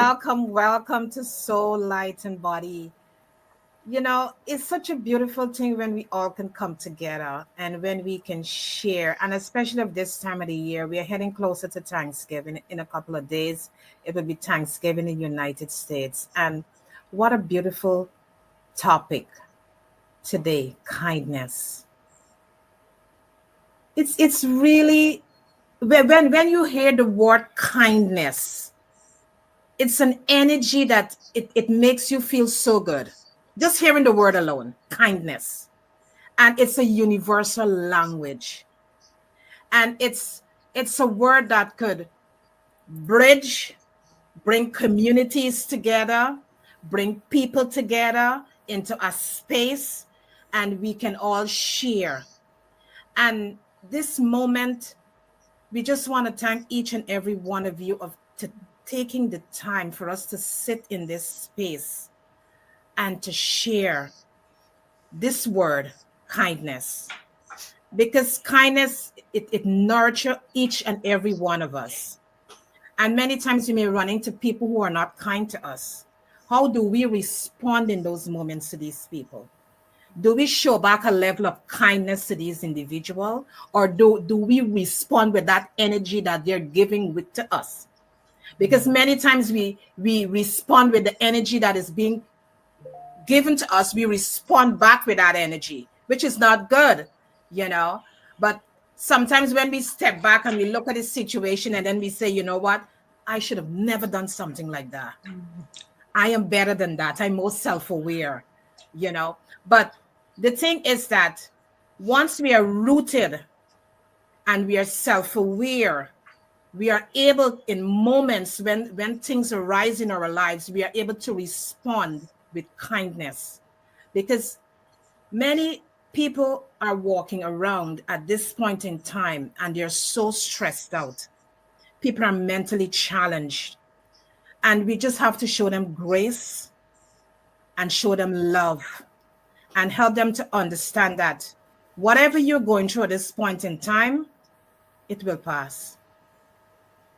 welcome to Soul, Light, and Body. It's such a beautiful thing when we all can come together and when we can share. And especially at this time of the year, we are heading closer to Thanksgiving. In a couple of days, it will be Thanksgiving in the United States. And what a beautiful topic today, kindness. It's really when you hear the word kindness, it's an energy that it makes you feel so good. Just hearing the word alone, kindness. And it's a universal language. And it's a word that could bridge, bring communities together, bring people together into a space, and we can all share. And this moment, we just want to thank each and every one of you to taking the time for us to sit in this space and to share this word, kindness. Because kindness, it nurtures each and every one of us. And many times we may run into people who are not kind to us. How do we respond in those moments to these people? Do we show back a level of kindness to these individuals? Or do we respond with that energy that they're giving to us? Because many times we respond with the energy that is being given to us. We respond back with that energy, which is not good, But sometimes when we step back and we look at the situation and then we say, you know what? I should have never done something like that. I am better than that. I'm more self-aware, But the thing is that once we are rooted and we are self-aware, we are able, in moments when things arise in our lives, we are able to respond with kindness. Because many people are walking around at this point in time and they're so stressed out. People are mentally challenged. And we just have to show them grace and show them love and help them to understand that whatever you're going through at this point in time, it will pass.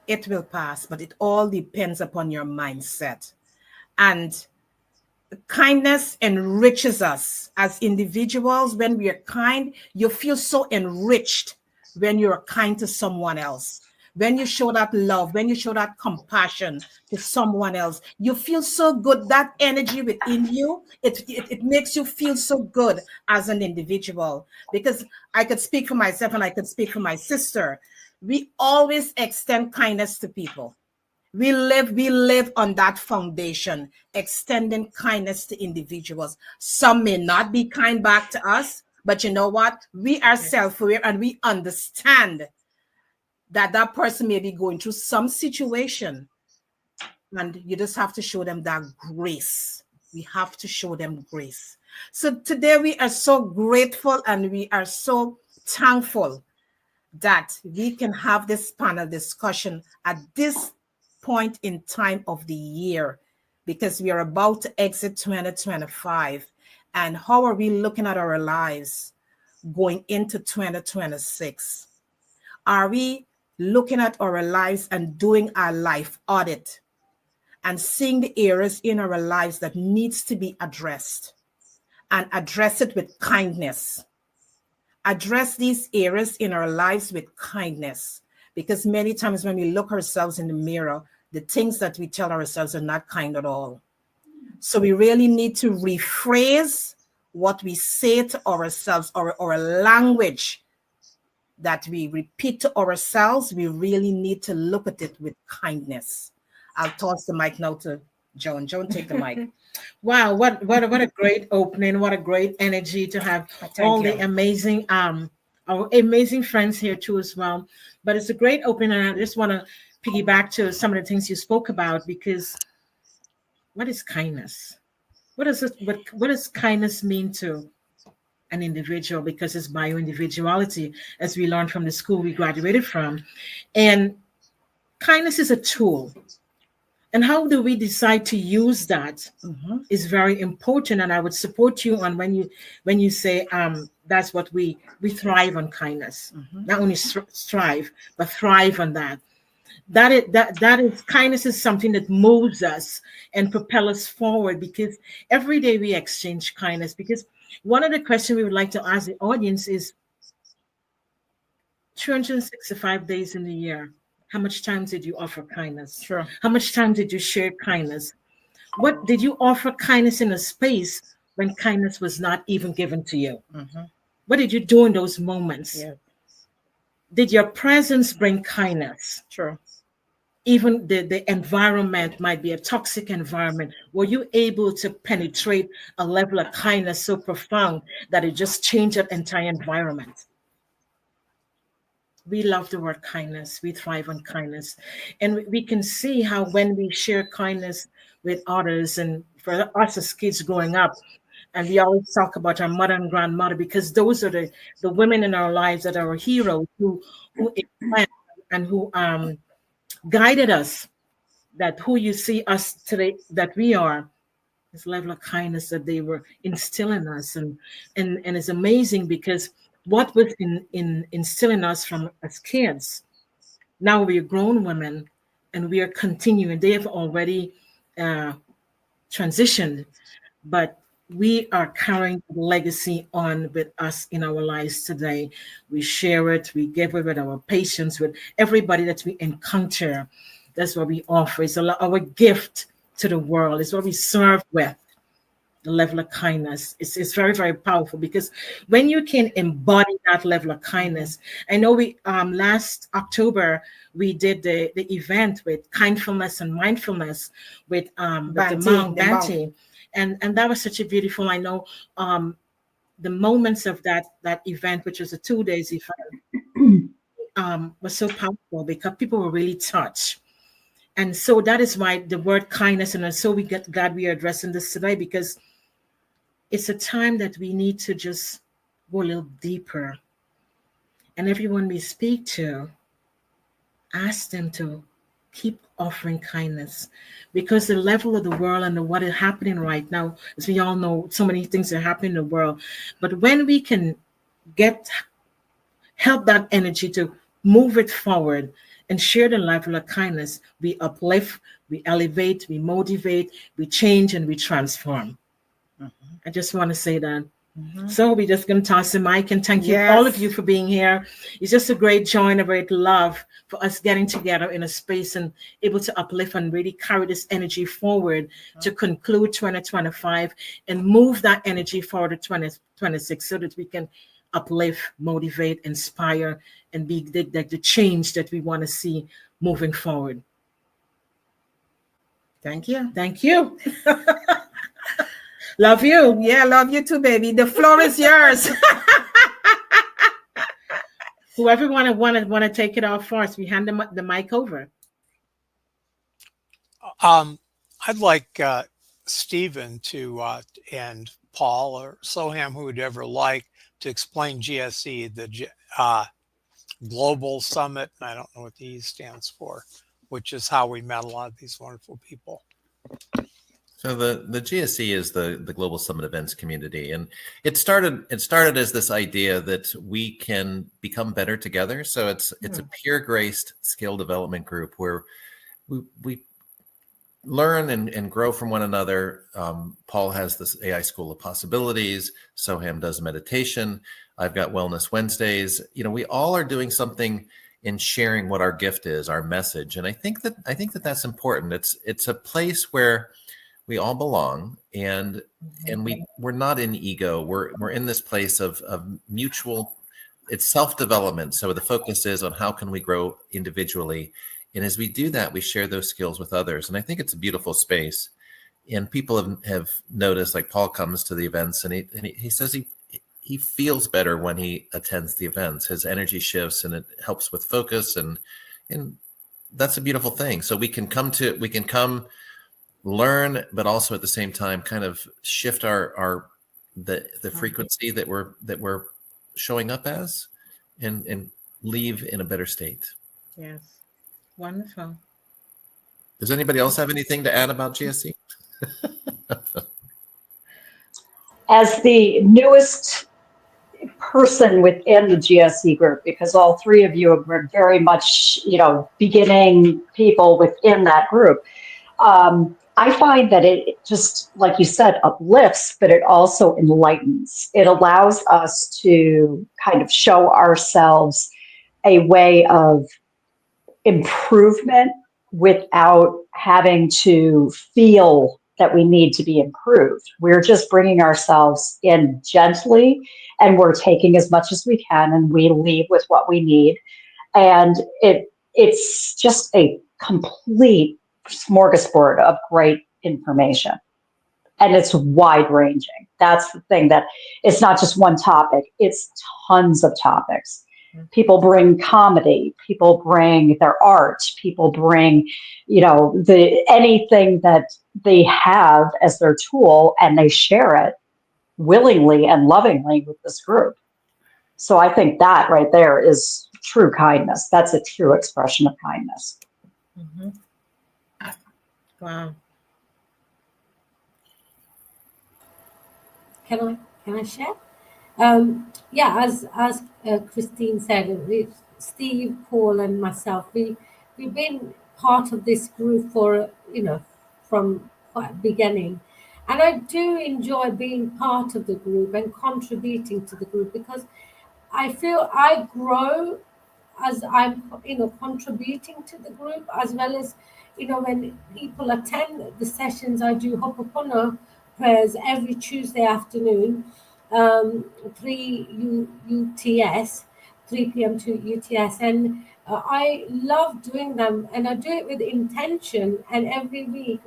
It will pass, but it all depends upon your mindset. And kindness enriches us as individuals. When we are kind, you feel so enriched when you're kind to someone else. When you show that love, when you show that compassion to someone else, you feel so good. That energy within you, it makes you feel so good as an individual. Because I could speak for myself and I could speak for my sister. We always extend kindness to people. We live on that foundation, extending kindness to individuals. Some may not be kind back to us, but you know what? We are self-aware and we understand that person may be going through some situation, and you just have to show them that grace. We have to show them grace. So today we are so grateful and we are so thankful that we can have this panel discussion at this point in time of the year, because we are about to exit 2025. And how are we looking at our lives going into 2026? Are we looking at our lives and doing our life audit and seeing the areas in our lives that needs to be addressed, and address it with kindness? Address these areas in our lives with kindness, because many times when we look ourselves in the mirror, the things that we tell ourselves are not kind at all. So we really need to rephrase what we say to ourselves, or language that we repeat to ourselves. We really need to look at it with kindness. I'll toss the mic now to Joan. Joan, take the mic. Wow, what a great opening! What a great energy to have all the amazing our amazing friends here too as well. But it's a great opening, and I just want to piggyback to some of the things you spoke about, because what is kindness? What does it what does kindness mean to an individual? Because it's bio individuality, as we learned from the school we graduated from, and kindness is a tool. And how do we decide to use that is very important. And I would support you on when you say that's what we thrive on kindness. Not only strive, but thrive on that. that is kindness is something that moves us and propel us forward, because every day we exchange kindness. Because one of the questions we would like to ask the audience is 365 days in the year, how much time did you offer kindness? Sure. How much time did you share kindness? What did you offer kindness in a space when kindness was not even given to you? Mm-hmm. What did you do in those moments? Yeah. Did your presence bring kindness? Sure. Even the environment might be a toxic environment. Were you able to penetrate a level of kindness so profound that it just changed that entire environment? We love the word kindness. We thrive on kindness. And we can see how when we share kindness with others, and for us as kids growing up, and we always talk about our mother and grandmother, because those are the women in our lives that are our heroes, who inspired and who guided us, that who you see us today, that we are, this level of kindness that they were instilling us. And it's amazing, because what was in instilling us from as kids, now we're grown women, and we are continuing. They have already transitioned, but we are carrying the legacy on with us in our lives today. We share it, we give it with our patients, with everybody that we encounter. That's what we offer. It's our gift to the world. It's what we serve with. The level of kindness. It's very, very powerful, because when you can embody that level of kindness, I know we last October we did the event with kindfulness and mindfulness with the monk Banty, and that was such a beautiful. I know the moments of that event, which was a 2 days event, was so powerful, because people were really touched. And so that is why the word kindness, and so we get glad we are addressing this today, because it's a time that we need to just go a little deeper. And everyone we speak to, ask them to keep offering kindness, because the level of the world and what is happening right now, as we all know, so many things are happening in the world. But when we can help that energy to move it forward and share the level of kindness, we uplift, we elevate, we motivate, we change, and we transform. I just want to say that. So we're just going to toss the mic and thank you, all of you, for being here. It's just a great joy and a great love for us getting together in a space and able to uplift and really carry this energy forward to conclude 2025 and move that energy forward to 2026, so that we can uplift, motivate, inspire, and be the change that we want to see moving forward. Thank you. Thank you. Love you. Yeah, love you too, baby. The floor is yours. Whoever want to take it off first, we hand the mic over. I'd like Stephen to and Paul or Soaham, who would ever like to explain GSE, the Global Summit, and I don't know what the E stands for, which is how we met a lot of these wonderful people. So the GSE is the Global Summit Events Community, and it started as this idea that we can become better together. So it's a peer graced skill development group where we learn and grow from one another. Paul has this AI School of Possibilities. Soaham does meditation. I've got Wellness Wednesdays. We all are doing something in sharing what our gift is, our message, and I think that that's important. It's a place where we all belong, and we're not in ego. We're in this place of mutual. It's self-development. So the focus is on how can we grow individually, and as we do that, we share those skills with others. And I think it's a beautiful space. And people have noticed, like Paul comes to the events, and he says he feels better when he attends the events. His energy shifts, and it helps with focus, and that's a beautiful thing. So we can come learn, but also at the same time kind of shift the frequency that we're showing up as, and leave in a better state. Yes, wonderful. Does anybody else have anything to add about GSE? As the newest person within the GSE group, because all three of you are very much, beginning people within that group. I find that it just, like you said, uplifts, but it also enlightens. It allows us to kind of show ourselves a way of improvement without having to feel that we need to be improved. We're just bringing ourselves in gently, and we're taking as much as we can, and we leave with what we need. And it's just a complete smorgasbord of great information. And it's wide ranging. That's the thing, that it's not just one topic, it's tons of topics. People bring comedy, people bring their art, people bring, anything that they have as their tool, and they share it willingly and lovingly with this group. So I think that right there is true kindness. That's a true expression of kindness. Mm-hmm. Wow. Can I share? As Christine said, Steve, Paul, and myself, we've been part of this group for from quite beginning, and I do enjoy being part of the group and contributing to the group, because I feel I grow as I'm contributing to the group, as well as when people attend the sessions. I do Ho'oponopono prayers every Tuesday afternoon, 3 UTS, 3 p.m. to UTS, and I love doing them, and I do it with intention. And every week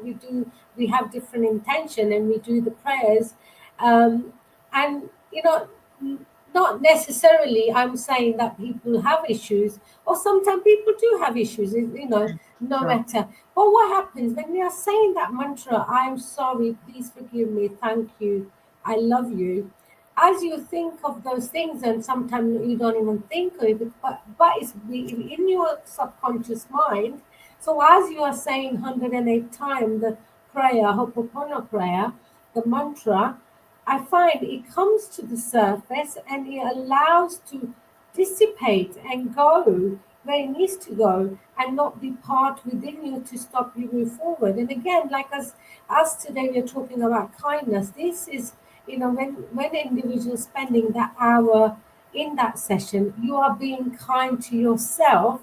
we have different intention, and we do the prayers, and not necessarily I'm saying that people have issues, or sometimes people do have issues, no matter. But what happens when we are saying that mantra, I'm sorry, please forgive me, thank you, I love you, as you think of those things, and sometimes you don't even think of it, but it's in your subconscious mind. So as you are saying 108 times the prayer, Ho'oponopono prayer, the mantra, I find it comes to the surface, and it allows to dissipate and go where it needs to go, and not be part within you to stop you move forward. And again, like as today we're talking about kindness, this is, when individuals spending that hour in that session, you are being kind to yourself,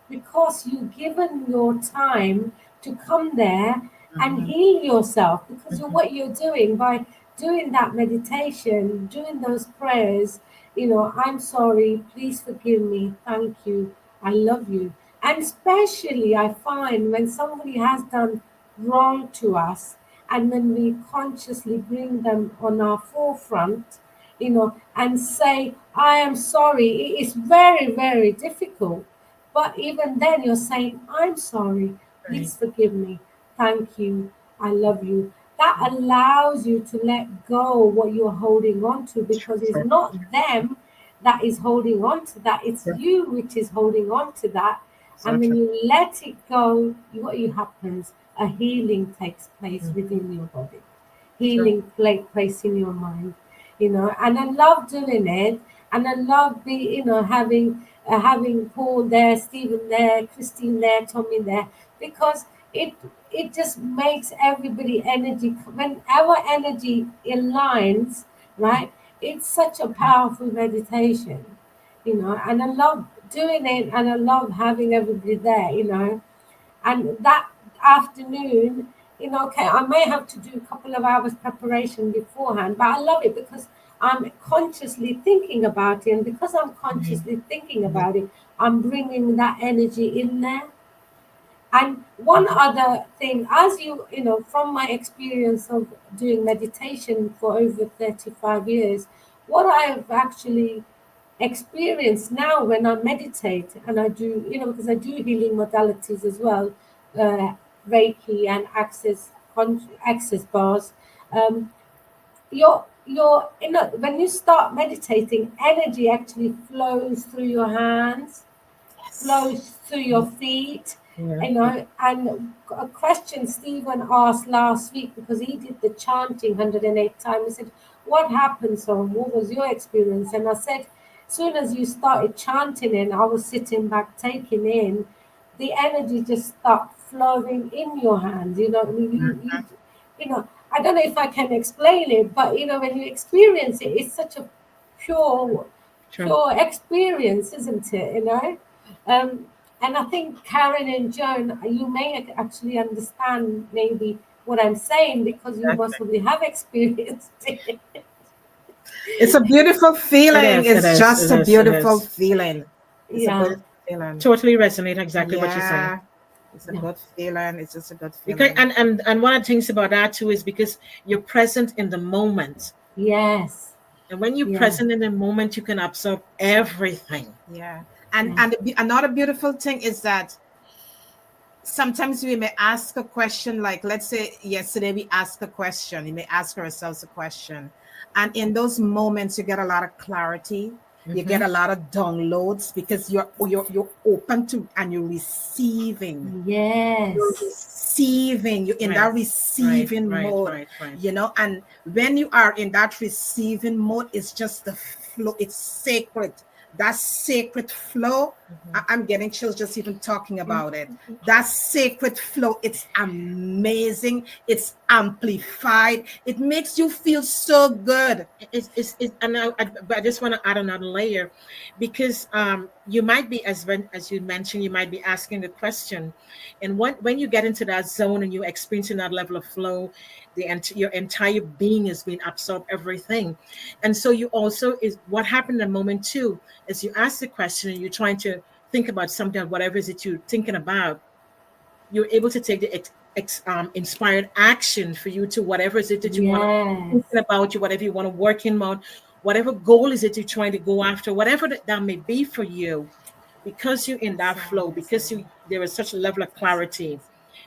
because you've given your time to come there and heal yourself, because of what you're doing by doing that meditation, doing those prayers, I'm sorry, please forgive me, thank you, I love you. And especially I find when somebody has done wrong to us, and when we consciously bring them on our forefront, and say, I am sorry, it is very, very difficult. But even then you're saying, I'm sorry, please forgive me, thank you, I love you. That allows you to let go what you're holding on to, because it's not them that is holding on to that, it's you which is holding on to that. And when you let it go, what happens? A healing takes place within your body, healing takes place in your mind, and I love doing it, and I love having Paul there, Stephen there, Christine there, Tommy there, because it just makes everybody energy. When our energy aligns, right, it's such a powerful meditation, and I love doing it, and I love having everybody there, and that afternoon, okay, I may have to do a couple of hours preparation beforehand, but I love it because I'm consciously thinking about it, and because I'm consciously thinking about it, I'm bringing that energy in there. And one other thing, as from my experience of doing meditation for over 35 years, what I have actually experienced now when I meditate, and I do, because I do healing modalities as well, Reiki and access bars. You're when you start meditating, energy actually flows through your hands, flows through your feet. And a question Stephen asked last week, because he did the chanting 108 times. He said, what happened? So what was your experience? And I said, as soon as you started chanting and I was sitting back taking in, the energy just stopped flowing in your hands. You know, I don't know if I can explain it, but when you experience it, it's such a pure, pure experience, isn't it? Um, and I think Karen and Joan, you may actually understand maybe what I'm saying because you possibly have experienced it. It's a beautiful feeling. It's just a beautiful feeling. It's a Yeah. good feeling. Totally resonate exactly what you're saying. Yeah. It's a good feeling. It's just a good feeling. Because and one of the things about that too is because you're present in the moment. Yes. And when you're present in the moment, you can absorb everything. Yeah. And another beautiful thing is that sometimes we may ask a question, like let's say yesterday we asked a question. You may ask ourselves a question. And in those moments you get a lot of clarity. You get a lot of downloads because you're open to and you're receiving. Yes. You're receiving. You're in that receiving mode. And when you are in that receiving mode, it's just the flow. It's sacred. That sacred flow. I'm getting chills just even talking about it. That sacred flow, it's amazing. It's amplified. It makes you feel so good. And I just want to add another layer, because you might be, as you mentioned, you might be asking a question, and when you get into that zone and you're experiencing that level of flow, your entire being is being absorbed, everything. And so you also is what happened in the moment too, as you ask the question and you're trying to think about something, whatever it is that you're thinking about, you're able to take the inspired action for you to whatever is it that you want to think about, whatever you want to work in on, whatever goal is it you're trying to go after, whatever that may be for you, because you're in that flow, because there is such a level of clarity,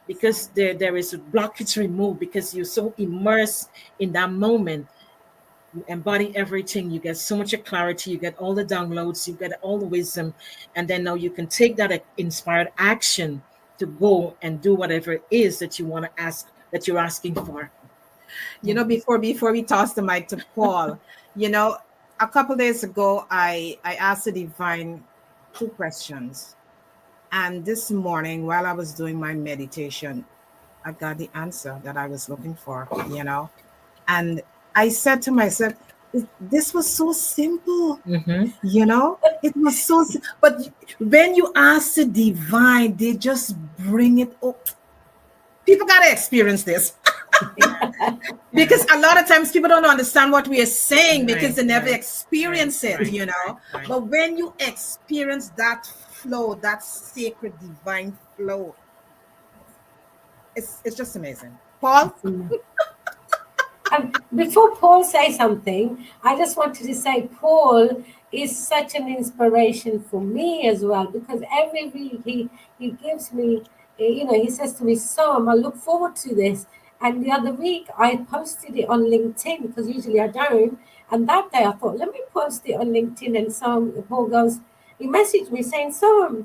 because there is a blockage removed, because you're so immersed in that moment. You embody everything. You get so much clarity. You get all the downloads. You get all the wisdom, and then now you can take that inspired action to go and do whatever it is that you want to ask, that you're asking for. Before we toss the mic to Paul, a couple days ago, I asked the divine 2 questions, and this morning while I was doing my meditation, I got the answer that I was looking for. And I said to myself, this was so simple. It was so but when you ask the divine, they just bring it up. People got to experience this. Because a lot of times people don't understand what we are saying because they never experience it. But when you experience that flow, that sacred divine flow, it's just amazing. Paul? Before Paul says something, I just wanted to say Paul is such an inspiration for me as well, because every week he gives me, he says to me, Soaham, I look forward to this. And the other week I posted it on LinkedIn, because usually I don't. And that day I thought, let me post it on LinkedIn. And so Paul goes, he messaged me saying, Soaham,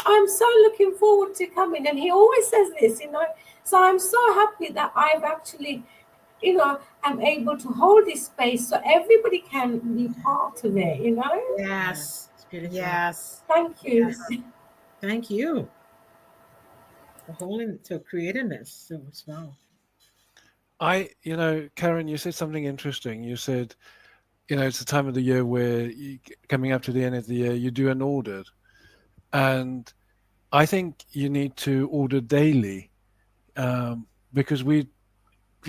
I'm so looking forward to coming. And he always says this, So I'm so happy that I've actually, I'm able to hold this space so everybody can be part of it, Yes. Yes. Thank you. Yes. Thank you for creating this. So as well. Karen, you said something interesting. You said, it's the time of the year where coming up to the end of the year, you do an audit. And I think you need to audit daily, because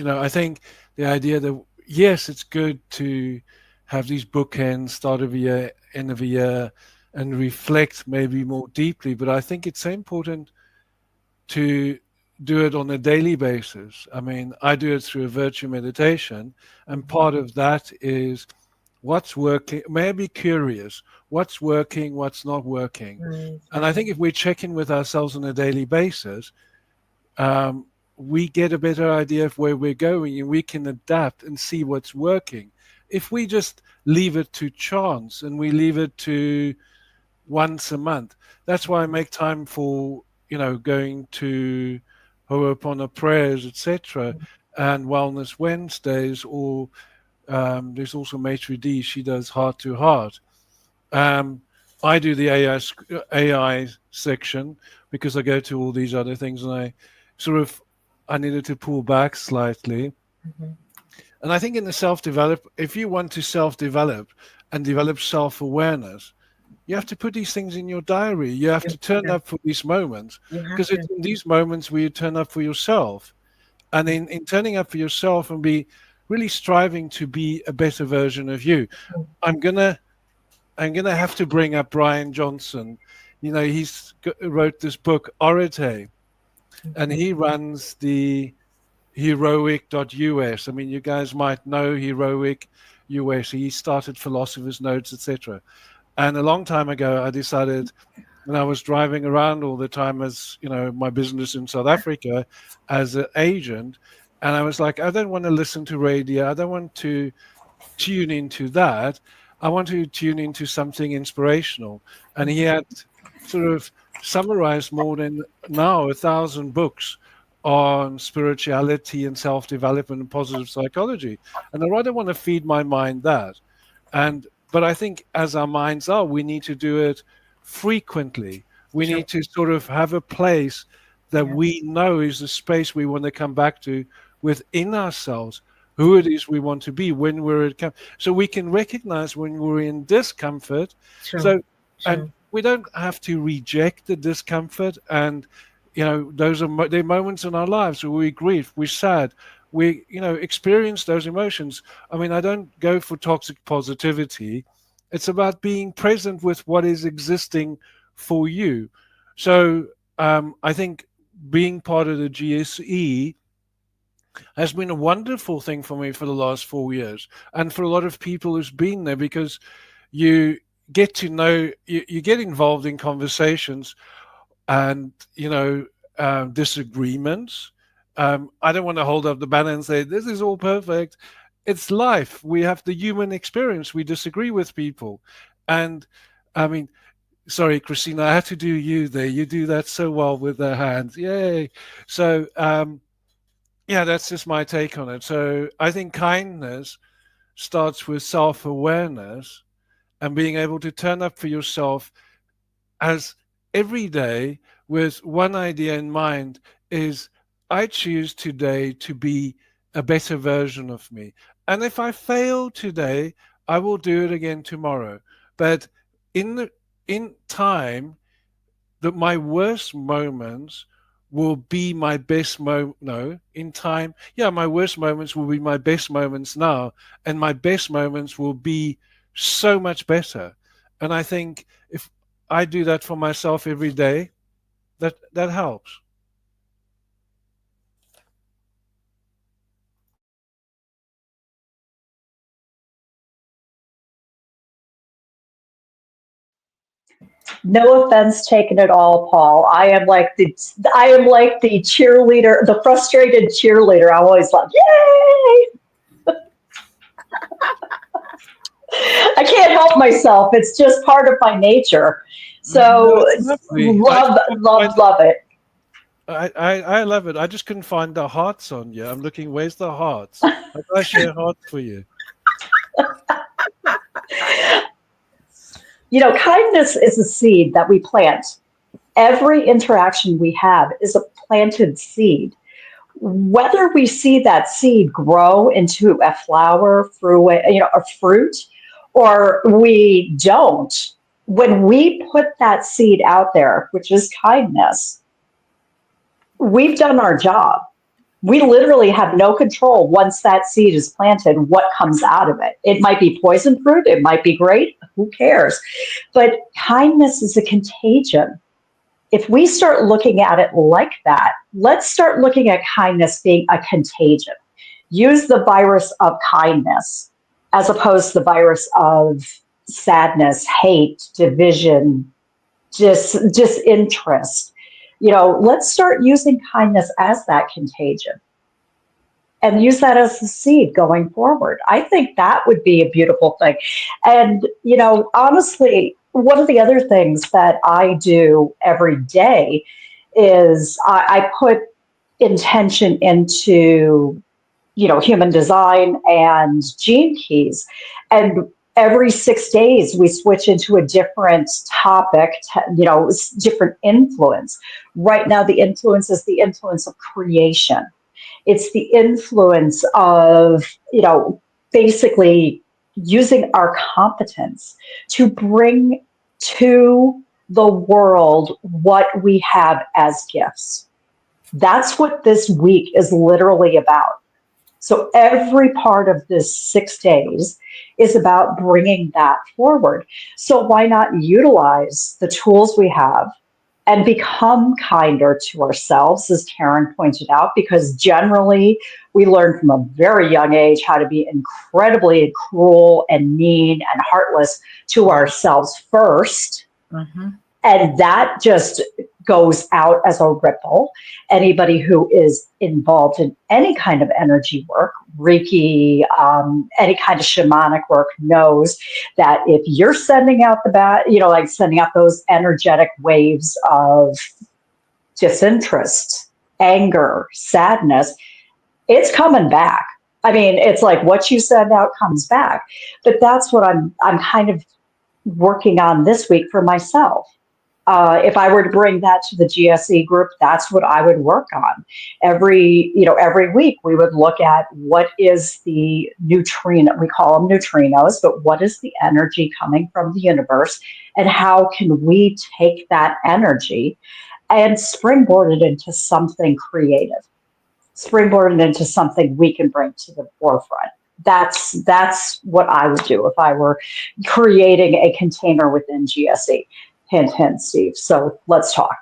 I think the idea that, yes, it's good to have these bookends, start of a year, end of a year, and reflect maybe more deeply. But I think it's so important to do it on a daily basis. I mean, I do it through a virtual meditation, and part of that is what's working. May I be curious, what's working, what's not working? Right. And I think if we check in with ourselves on a daily basis, we get a better idea of where we're going, and we can adapt and see what's working. If we just leave it to chance and we leave it to once a month, that's why I make time for, going to Ho'oponopono prayers, etc., and Wellness Wednesdays, or There's also Maitre D. She does heart to heart. I do the AI section because I go to all these other things, and I needed to pull back slightly. Mm-hmm. And I think in the self-develop, if you want to self-develop and develop self-awareness, you have to put these things in your diary. You have to turn up for these moments, because it's in these moments where you turn up for yourself. And in turning up for yourself and be really striving to be a better version of you. I'm gonna have to bring up Brian Johnson. You know, wrote this book, Orate, and he runs the heroic.us. I mean, you guys might know Heroic US. He started Philosopher's Notes, etc. And a long time ago, I decided, when I was driving around all the time as, you know, my business in South Africa as an agent, and I was like, I don't want to listen to radio. I don't want to tune into that. I want to tune into something inspirational. And he had sort of summarized more than now 1,000 books on spirituality and self-development and positive psychology. And I rather want to feed my mind that. But I think as our minds are, we need to do it frequently. We need to sort of have a place that we know is the space we want to come back to within ourselves, who it is we want to be when we're at so we can recognize when we're in discomfort. And we don't have to reject the discomfort. And you know, those are there are moments in our lives where we grieve, we're sad, we, you know, experience those emotions. I mean, I don't go for toxic positivity. It's about being present with what is existing for you. So I think being part of the GSE has been a wonderful thing for me for the last 4 years, and for a lot of people who's been there, because you get to know, you get involved in conversations and, you know, disagreements. I don't want to hold up the banner and say, this is all perfect. It's life. We have the human experience. We disagree with people. And I mean, sorry, Christina, I had to do you there. You do that so well with the hands. Yay. So, yeah, that's just my take on it. So I think kindness starts with self-awareness and being able to turn up for yourself as every day with one idea in mind is, I choose today to be a better version of me. And if I fail today, I will do it again tomorrow. But in time, that my worst moments will be my best in time. Yeah, my worst moments will be my best moments now, and my best moments will be so much better. And I think if I do that for myself every day, that helps. No offense taken at all, Paul. I am like the cheerleader, the frustrated cheerleader. I'm always like, yay! I can't help myself. It's just part of my nature. So love it. I love it. I just couldn't find the hearts on you. I'm looking, where's the hearts? I share hearts for you. You know, kindness is a seed that we plant. Every interaction we have is a planted seed. Whether we see that seed grow into a flower, a fruit, or we don't, when we put that seed out there, which is kindness, we've done our job. We literally have no control once that seed is planted, what comes out of it. It might be poison fruit, it might be great, who cares? But kindness is a contagion. If we start looking at it like that, let's start looking at kindness being a contagion. Use the virus of kindness as opposed to the virus of sadness, hate, division, disinterest. You know, let's start using kindness as that contagion and use that as the seed going forward. I think that would be a beautiful thing. And, you know, honestly, one of the other things that I do every day is I put intention into human design and gene keys. And every 6 days, we switch into a different topic, different influence. Right now, the influence is the influence of creation. It's the influence of, basically using our competence to bring to the world what we have as gifts. That's what this week is literally about. So every part of this 6 days is about bringing that forward. So why not utilize the tools we have and become kinder to ourselves, as Karen pointed out, because generally we learn from a very young age how to be incredibly cruel and mean and heartless to ourselves first. Mm-hmm. And that just goes out as a ripple. Anybody who is involved in any kind of energy work, Reiki, any kind of shamanic work, knows that if you're sending out sending out those energetic waves of disinterest, anger, sadness, it's coming back. I mean, it's like what you send out comes back. But that's what I'm kind of working on this week for myself. If I were to bring that to the GSE group, that's what I would work on. Every week we would look at what is the neutrino, we call them neutrinos, but what is the energy coming from the universe, and how can we take that energy and springboard it into something creative, springboard it into something we can bring to the forefront. That's what I would do if I were creating a container within GSE. Hint, hint, Steve. So let's talk.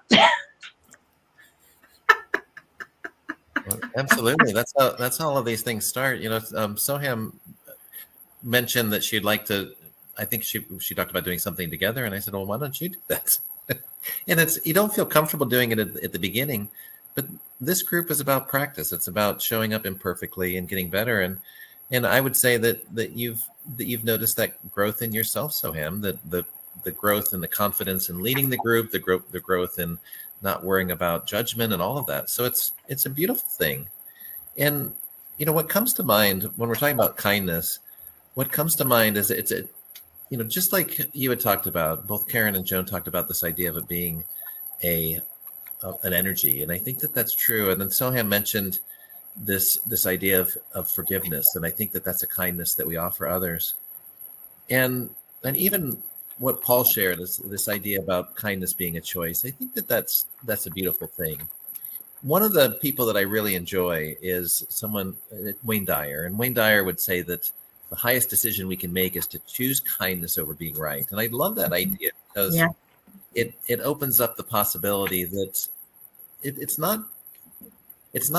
Well, absolutely. That's how all of these things start. Soham mentioned that she'd like to. I think she talked about doing something together, and I said, "Well, why don't you do that?" And you don't feel comfortable doing it at the beginning, but this group is about practice. It's about showing up imperfectly and getting better. And I would say that you've noticed that growth in yourself, Soham. The growth and the confidence in leading the group, the growth in not worrying about judgment and all of that. So it's a beautiful thing. And what comes to mind when we're talking about kindness, what comes to mind is just like you had talked about, both Karen and Joan talked about this idea of it being an energy, and I think that that's true. And then Soham mentioned this idea of forgiveness, and I think that that's a kindness that we offer others. And even what Paul shared is this idea about kindness being a choice. I think that that's a beautiful thing. One of the people that I really enjoy is someone, Wayne Dyer. And Wayne Dyer would say that the highest decision we can make is to choose kindness over being right. And I love that idea because it opens up the possibility that it's not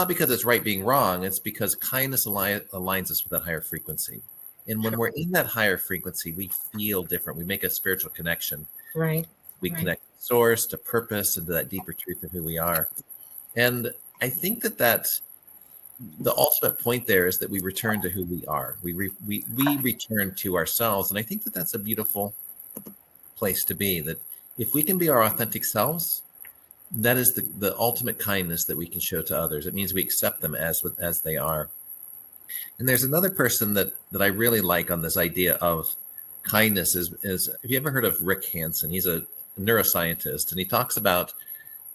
because it's right being wrong. It's because kindness aligns us with that higher frequency. And when we're in that higher frequency, we feel different. We make a spiritual connection. Right. We connect to source, to purpose, and to that deeper truth of who we are. And I think that the ultimate point there is that we return to who we are. We return to ourselves. And I think that that's a beautiful place to be, that if we can be our authentic selves, that is the ultimate kindness that we can show to others. It means we accept them as they are. And there's another person that I really like on this idea of kindness is have you ever heard of Rick Hansen? He's a neuroscientist, and he talks about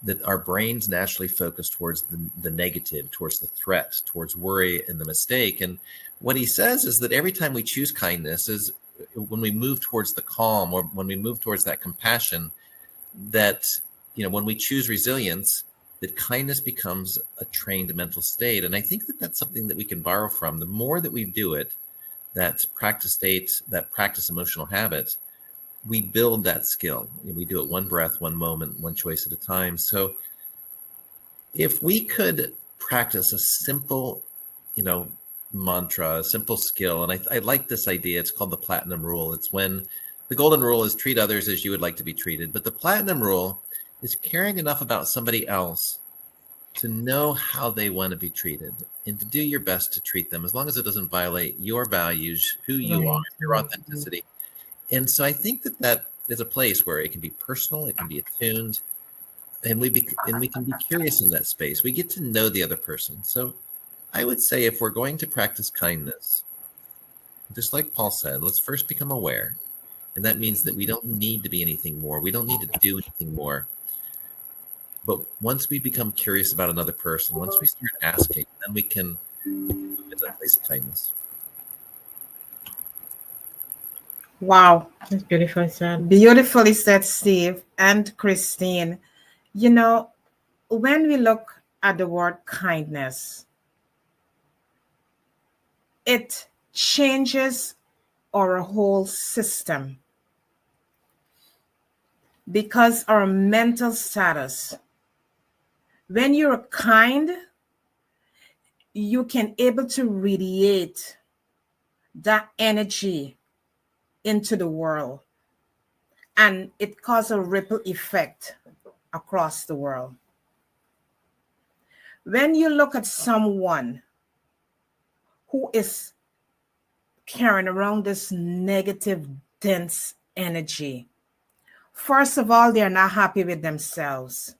that our brains naturally focus towards the negative, towards the threat, towards worry and the mistake. And what he says is that every time we choose kindness is when we move towards the calm, or when we move towards that compassion, that, when we choose resilience, that kindness becomes a trained mental state. And I think that that's something that we can borrow from. The more that we do it, that practice state, that practice emotional habit, we build that skill. We do it one breath, one moment, one choice at a time. So if we could practice a simple, mantra, a simple skill, and I like this idea. It's called the platinum rule. It's when the golden rule is treat others as you would like to be treated. But the platinum rule is caring enough about somebody else to know how they want to be treated and to do your best to treat them, as long as it doesn't violate your values, who you are, your authenticity. And so I think that is a place where it can be personal, it can be attuned, and we can be curious in that space. We get to know the other person. So I would say if we're going to practice kindness, just like Paul said, let's first become aware. And that means that we don't need to be anything more. We don't need to do anything more. But once we become curious about another person, once we start asking, then we can move into a place of kindness. Wow, that's beautifully said. Beautifully said, Steve and Christine. You know, when we look at the word kindness, it changes our whole system because our mental status, when you're kind, you can able to radiate that energy into the world, and it causes a ripple effect across the world. When you look at someone who is carrying around this negative, dense energy, first of all, they're not happy with themselves.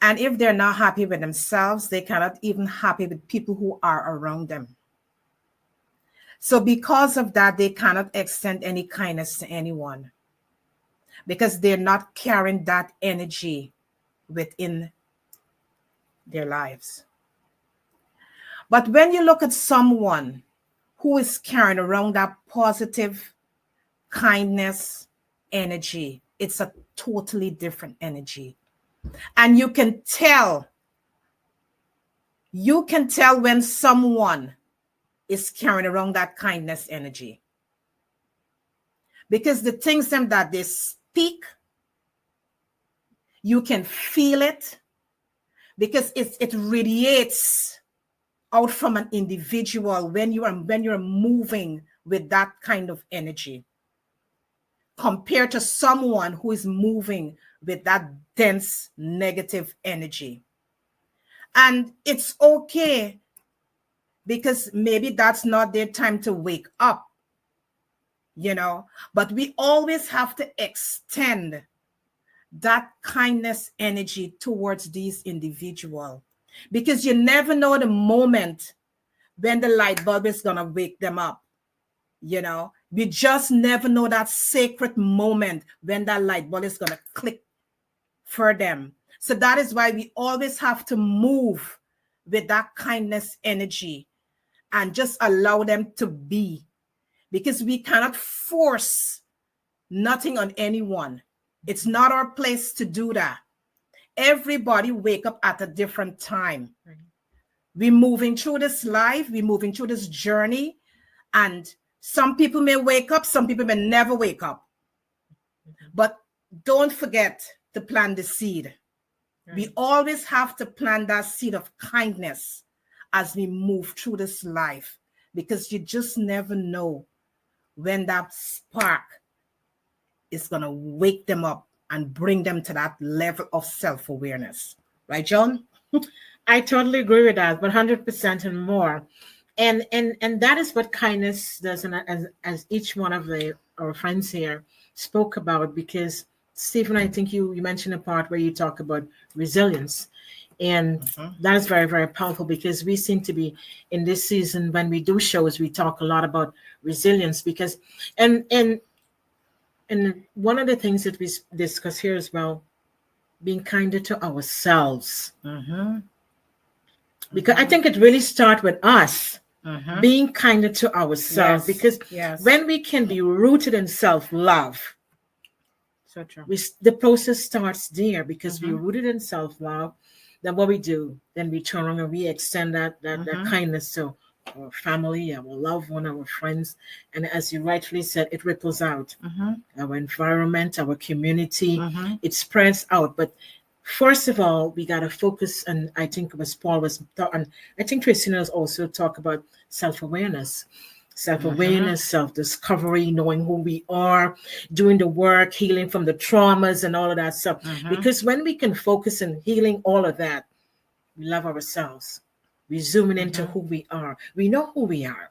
And if they're not happy with themselves, they cannot even happy with people who are around them. So because of that, they cannot extend any kindness to anyone because they're not carrying that energy within their lives. But when you look at someone who is carrying around that positive kindness energy, it's a totally different energy. And you can tell when someone is carrying around that kindness energy. Because the things that they speak, you can feel it because it radiates out from an individual when you're moving with that kind of energy compared to someone who is moving with that dense negative energy. And it's okay because maybe that's not their time to wake up, but we always have to extend that kindness energy towards these individuals because you never know the moment when the light bulb is going to wake them up. We just never know that sacred moment when that light bulb is going to click for them. So that is why we always have to move with that kindness energy and just allow them to be, because we cannot force nothing on anyone. It's not our place to do that. Everybody wake up at a different time. We're moving through this life, we're moving through this journey, and some people may wake up, some people may never wake up. But don't forget to plant the seed. We always have to plant that seed of kindness as we move through this life, because you just never know when that spark is going to wake them up and bring them to that level of self-awareness. Right, Joan? I totally agree with that, 100% and more. And that is what kindness does, and as each one of our friends here spoke about, because Stephen, I think you mentioned a part where you talk about resilience. And that is very, very powerful, because we seem to be in this season, when we do shows, we talk a lot about resilience, because and one of the things that we discuss here as well, being kinder to ourselves. Because I think it really starts with us being kinder to ourselves, because when we can be rooted in self-love, so true. The process starts there, because we're rooted in self-love. Then what we do, then we turn around and we extend that kindness to our family, our loved one, our friends. And as you rightfully said, it ripples out. Our environment, our community, it spreads out. But first of all, we got to focus, and I think it was Paul was taught, and I think Christina has also talked about self-awareness. Self-awareness, self-discovery, knowing who we are, doing the work, healing from the traumas and all of that stuff. Because when we can focus on healing all of that, we love ourselves. We're zooming into who we are. We know who we are.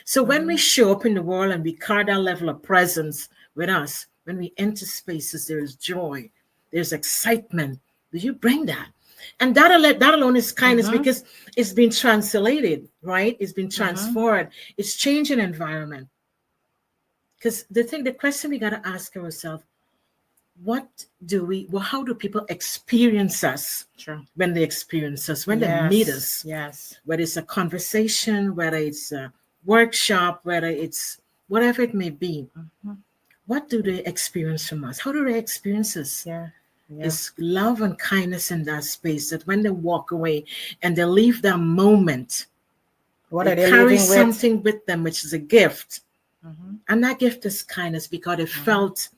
So when we show up in the world and we carry that level of presence with us, when we enter spaces, there is joy, there's excitement. You bring that. And that alone is kindness because it's been translated, right? It's been transformed. It's changing environment. Because the question we got to ask ourselves, how do people experience us when they experience us, when they meet us? Yes. Whether it's a conversation, whether it's a workshop, whether it's whatever it may be. What do they experience from us? How do they experience us? It's love and kindness in that space that when they walk away and they leave that moment, they carry something with them, which is a gift. And that gift is kindness because they felt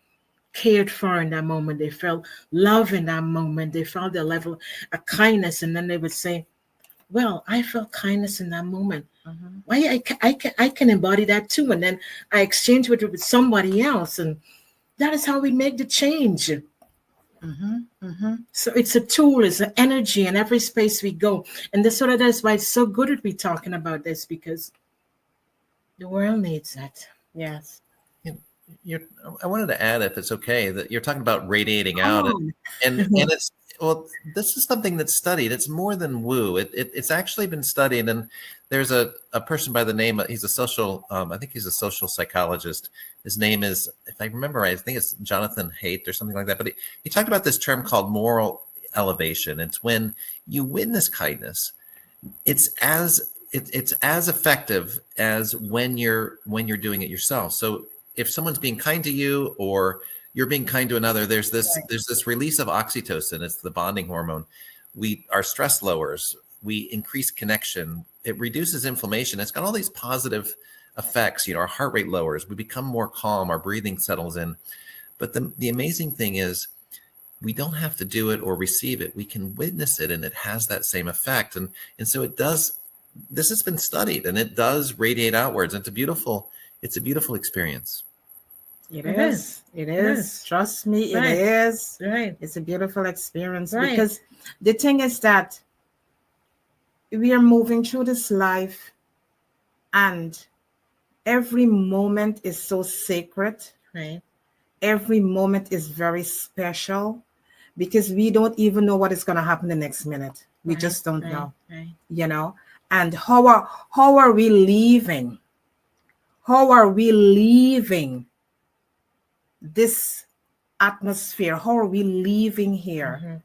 cared for in that moment. They felt love in that moment. They felt the level of kindness. And then they would say, well, I felt kindness in that moment. Why I can embody that too. And then I exchange it with somebody else. And that is how we make the change. So it's a tool, it's an energy in every space we go. And that's why it's so good to be talking about this, because the world needs that. Yes. I wanted to add, if it's okay, that you're talking about radiating out, and it's, well, this is something that's studied. It's more than woo. It's actually been studied, and there's a person by the name, he's a social, I think he's a social psychologist. His name is, if I remember right, I think it's Jonathan Haidt or something like that. But he talked about this term called moral elevation. It's when you witness kindness, it's as effective as when you're doing it yourself. So if someone's being kind to you or you're being kind to another, there's this release of oxytocin. It's the bonding hormone. Our stress lowers. We increase connection. It reduces inflammation. It's got all these positive effects. Our heart rate lowers. We become more calm. Our breathing settles in. But the amazing thing is, we don't have to do it or receive it. We can witness it, and it has that same effect. And so it does. This has been studied, and it does radiate outwards. It's a beautiful experience. It is. Trust me, it is. Right. It's a beautiful experience because the thing is that we are moving through this life and every moment is so sacred. Right. Every moment is very special because we don't even know what is going to happen the next minute. We just don't know, and how are we leaving? How are we leaving this atmosphere? How are we leaving here?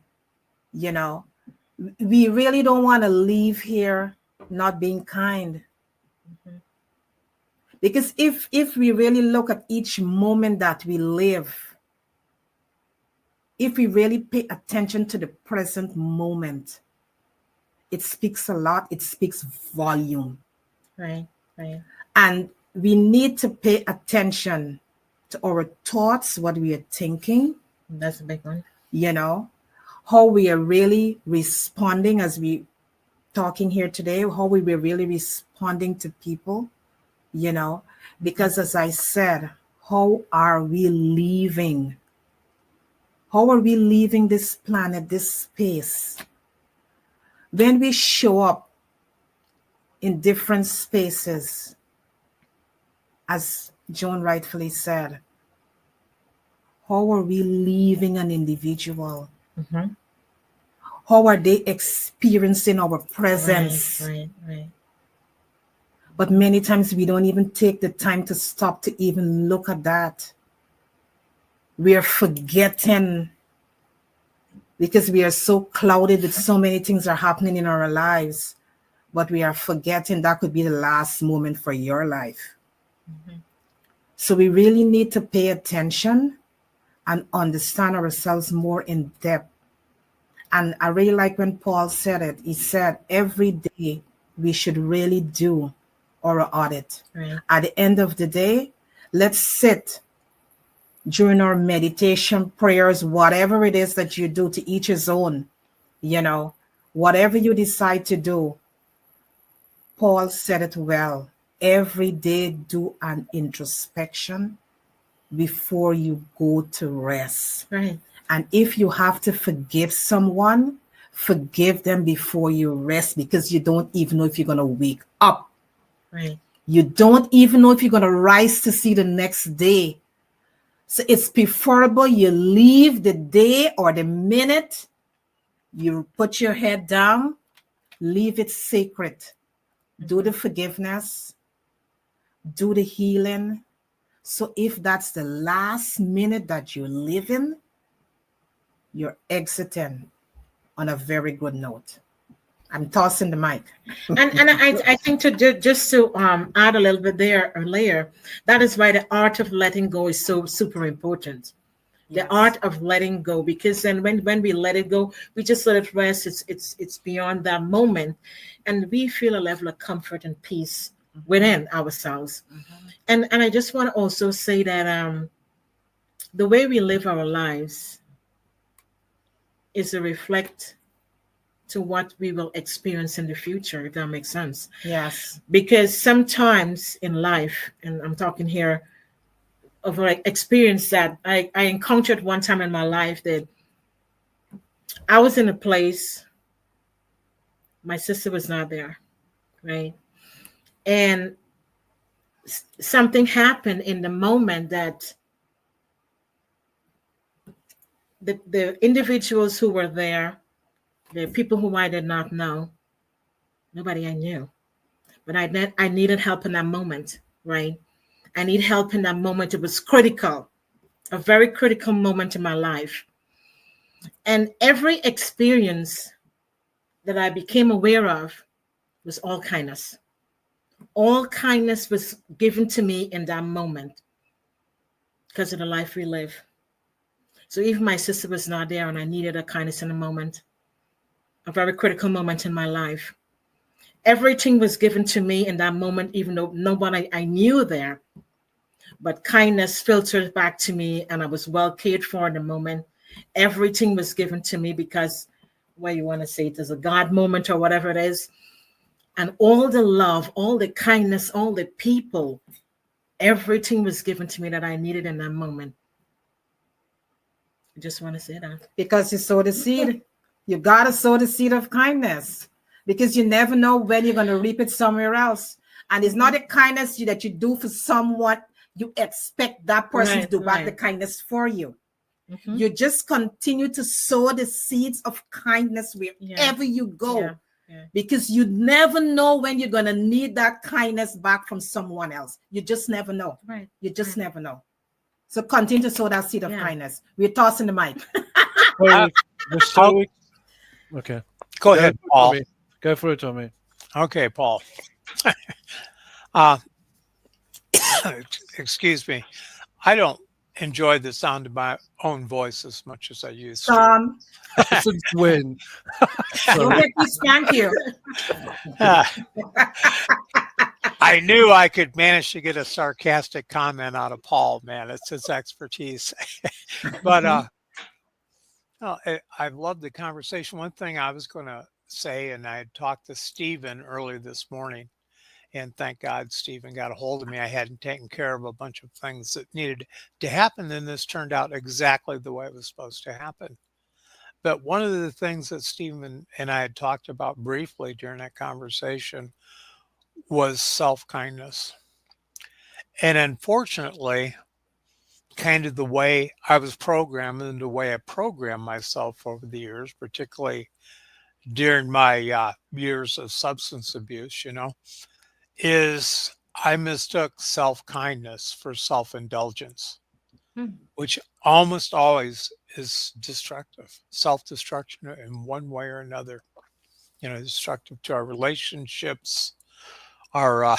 We really don't want to leave here not being kind. Because if we really look at each moment that we live, if we really pay attention to the present moment, it speaks a lot. It speaks volume. Right. And we need to pay attention to our thoughts, what we are thinking. That's a big one. How we are really responding as we talking here today, how we were really responding to people, because as I said, how are we leaving? How are we leaving this planet, this space? When we show up in different spaces, as Joan rightfully said, how are we leaving an individual? How are they experiencing our presence? Right. But many times we don't even take the time to stop to even look at that. We are forgetting because we are so clouded with so many things are happening in our lives, but we are forgetting that could be the last moment for your life. So we really need to pay attention and understand ourselves more in depth. And I really like when Paul said it. He said every day we should really do our audit. Right. At the end of the day, let's sit during our meditation, prayers, whatever it is that you do, to each his own, whatever you decide to do. Paul said it well. Every day do an introspection before you go to rest. Right. And if you have to forgive someone, forgive them before you rest, because you don't even know if you're going to wake up. Right. You don't even know if you're going to rise to see the next day. So it's preferable you leave the day or the minute You put your head down, leave it sacred. Do the forgiveness, do the healing. So if that's the last minute that you're living, you're exiting on a very good note. I'm tossing the mic. And I think just to add a little bit there or layer, that is why the art of letting go is so super important. The art of letting go, because then when we let it go, we just let it rest. It's beyond that moment, and we feel a level of comfort and peace within ourselves. And I just want to also say that the way we live our lives is a reflect to what we will experience in the future, if that makes sense. Yes. Because sometimes in life, and I'm talking here of an experience that I encountered one time in my life, that I was in a place, my sister was not there, right? And something happened in the moment that the individuals who were there, the people who I did not know, nobody I knew, but I needed help in that moment, right? I need help in that moment. It was critical, a very critical moment in my life. And every experience that I became aware of was all kindness. All kindness was given to me in that moment because of the life we live. So even my sister was not there and I needed a kindness in a moment, a very critical moment in my life. Everything was given to me in that moment, even though nobody I knew there. But kindness filtered back to me and I was well cared for in the moment. Everything was given to me because, well, you want to say it is a God moment or whatever it is. And all the love, all the kindness, all the people, everything was given to me that I needed in that moment. I just want to say that. Because you sow the seed. You got to sow the seed of kindness because you never know when you're going to reap it somewhere else. And it's not a kindness that you do for someone. You expect that person to do back the kindness for you. You just continue to sow the seeds of kindness wherever you go. Because you never know when you're going to need that kindness back from someone else. You just never know. You just never know. So continue to sow that seed of kindness. We're tossing the mic. Okay. Go ahead, Paul. Go for it, Tommy. Okay, Paul. Excuse me. I don't enjoy the sound of my own voice as much as I used to. Since when? Don't make me spank you. I knew I could manage to get a sarcastic comment out of Paul, man. It's his expertise. But I loved the conversation. One thing I was going to say, and I had talked to Stephen earlier this morning, and thank God Stephen got a hold of me. I hadn't taken care of a bunch of things that needed to happen, and this turned out exactly the way it was supposed to happen. But one of the things that Stephen and I had talked about briefly during that conversation was self-kindness. And unfortunately, kind of the way I was programmed and the way I programmed myself over the years, particularly during my years of substance abuse, is I mistook self-kindness for self-indulgence, which almost always is destructive, self-destruction in one way or another, destructive to our relationships, our,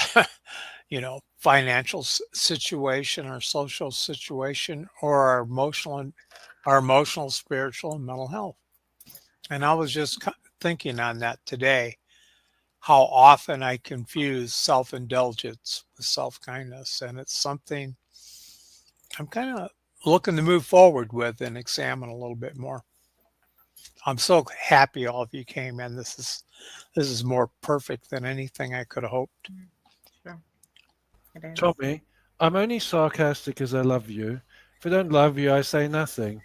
financial situation, our social situation, or our emotional, spiritual, and mental health. And I was just thinking on that today, how often I confuse self-indulgence with self-kindness. And it's something I'm kind of looking to move forward with and examine a little bit more. I'm so happy all of you came in. This is more perfect than anything I could have hoped. Sure. Tommy, I'm only sarcastic because I love you. If I don't love you, I say nothing.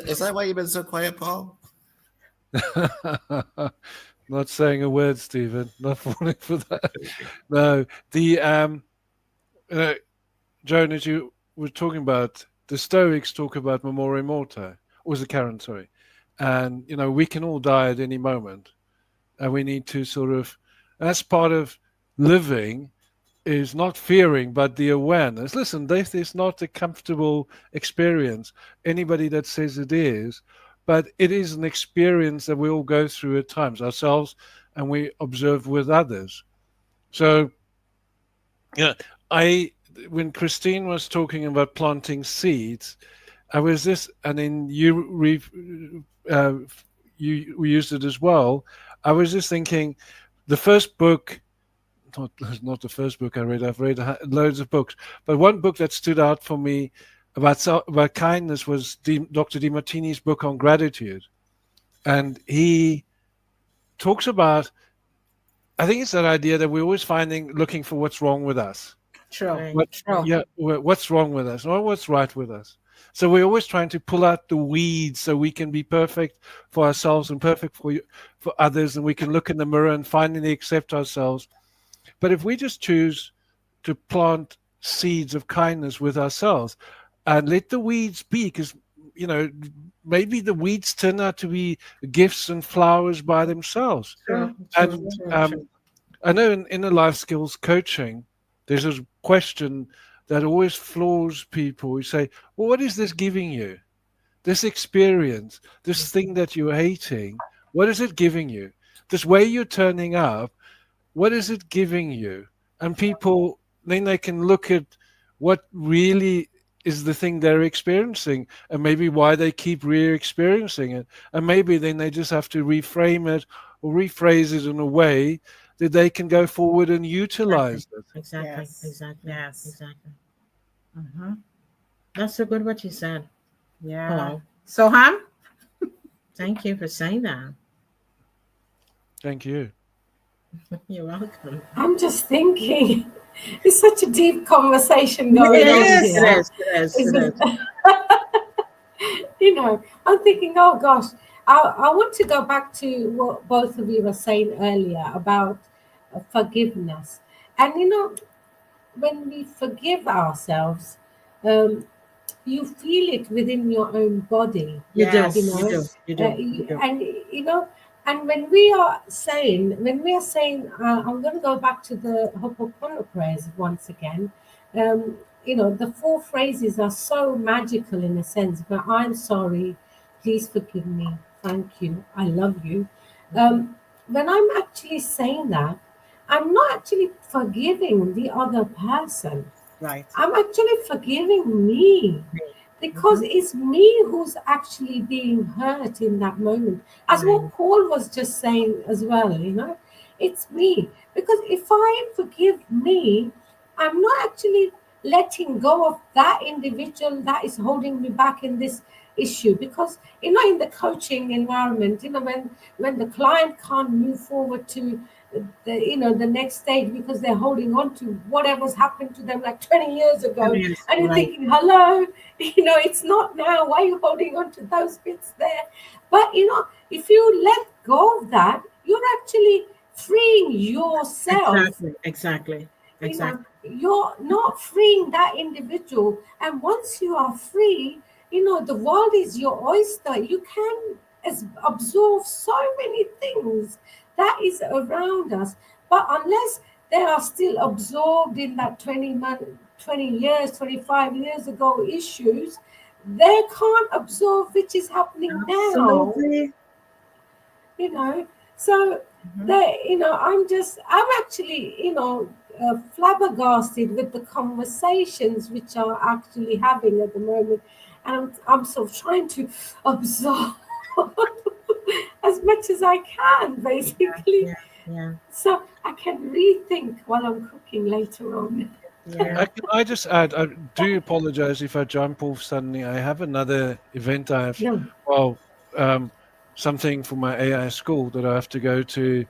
Is that why you've been so quiet, Paul? Not saying a word, Stephen. Not falling for that. No, the Joan, as you were talking about the Stoics talk about memoriam morte, or was it Karen? Sorry, and we can all die at any moment, and we need to sort of. That's part of living, is not fearing, but the awareness. Listen, death is not a comfortable experience. Anybody that says it is, but it is an experience that we all go through at times ourselves, and we observe with others. So, when Christine was talking about planting seeds, and then you used it as well. I was just thinking, the first book, not the first book I read. I've read loads of books, but one book that stood out for me about kindness was Dr. DeMartini's book on gratitude, and he talks about. I think it's that idea that we're always looking for what's wrong with us. True. What's wrong with us, not what's right with us. So we're always trying to pull out the weeds so we can be perfect for ourselves and perfect for others, and we can look in the mirror and finally accept ourselves. But if we just choose to plant seeds of kindness with ourselves and let the weeds be, because maybe the weeds turn out to be gifts and flowers by themselves. True. I know in the life skills coaching, there's a question that always floors people. We say, well, what is this giving you? This experience, this thing that you're hating, what is it giving you? This way you're turning up, what is it giving you? And people, then they can look at what really is the thing they're experiencing, and maybe why they keep re-experiencing it. And maybe then they just have to reframe it or rephrase it in a way that they can go forward and utilize it. Exactly. Yes. Exactly. Yes. Exactly. Mm-hmm. That's so good what you said. Yeah. Hello. Soaham? Thank you for saying that. Thank you. You're welcome. I'm just thinking, it's such a deep conversation going It on is. here. It is. Isn't it? I'm thinking, oh gosh, I want to go back to what both of you were saying earlier about forgiveness. And when we forgive ourselves, you feel it within your own body. You do. And when we are saying, I'm going to go back to the Ho'oponopono prayers once again. The 4 phrases are so magical in a sense. But I'm sorry, please forgive me, thank you, I love you. When I'm actually saying that, I'm not actually forgiving the other person. Right. I'm actually forgiving me. Because it's me who's actually being hurt in that moment. As what Paul was just saying as well, it's me. Because if I forgive me, I'm not actually letting go of that individual that is holding me back in this issue. Because, in the coaching environment, when the client can't move forward to the next stage because they're holding on to whatever's happened to them like 20 years ago, and you're thinking, hello, it's not now, why are you holding on to those bits there? But if you let go of that, you're actually freeing yourself. Exactly. You're not freeing that individual, and once you are free, the world is your oyster. You can absorb so many things that is around us, but unless they are still absorbed in that 20 years, 25 years ago issues, they can't absorb which is happening Absolutely. now. So I'm actually flabbergasted with the conversations which are actually having at the moment, and I'm sort of trying to absorb as much as I can, basically. Yeah. So I can rethink while I'm cooking later on. Yeah. Can I just add, I do apologize if I jump off suddenly. I have another event I have, something for my AI school that I have to go to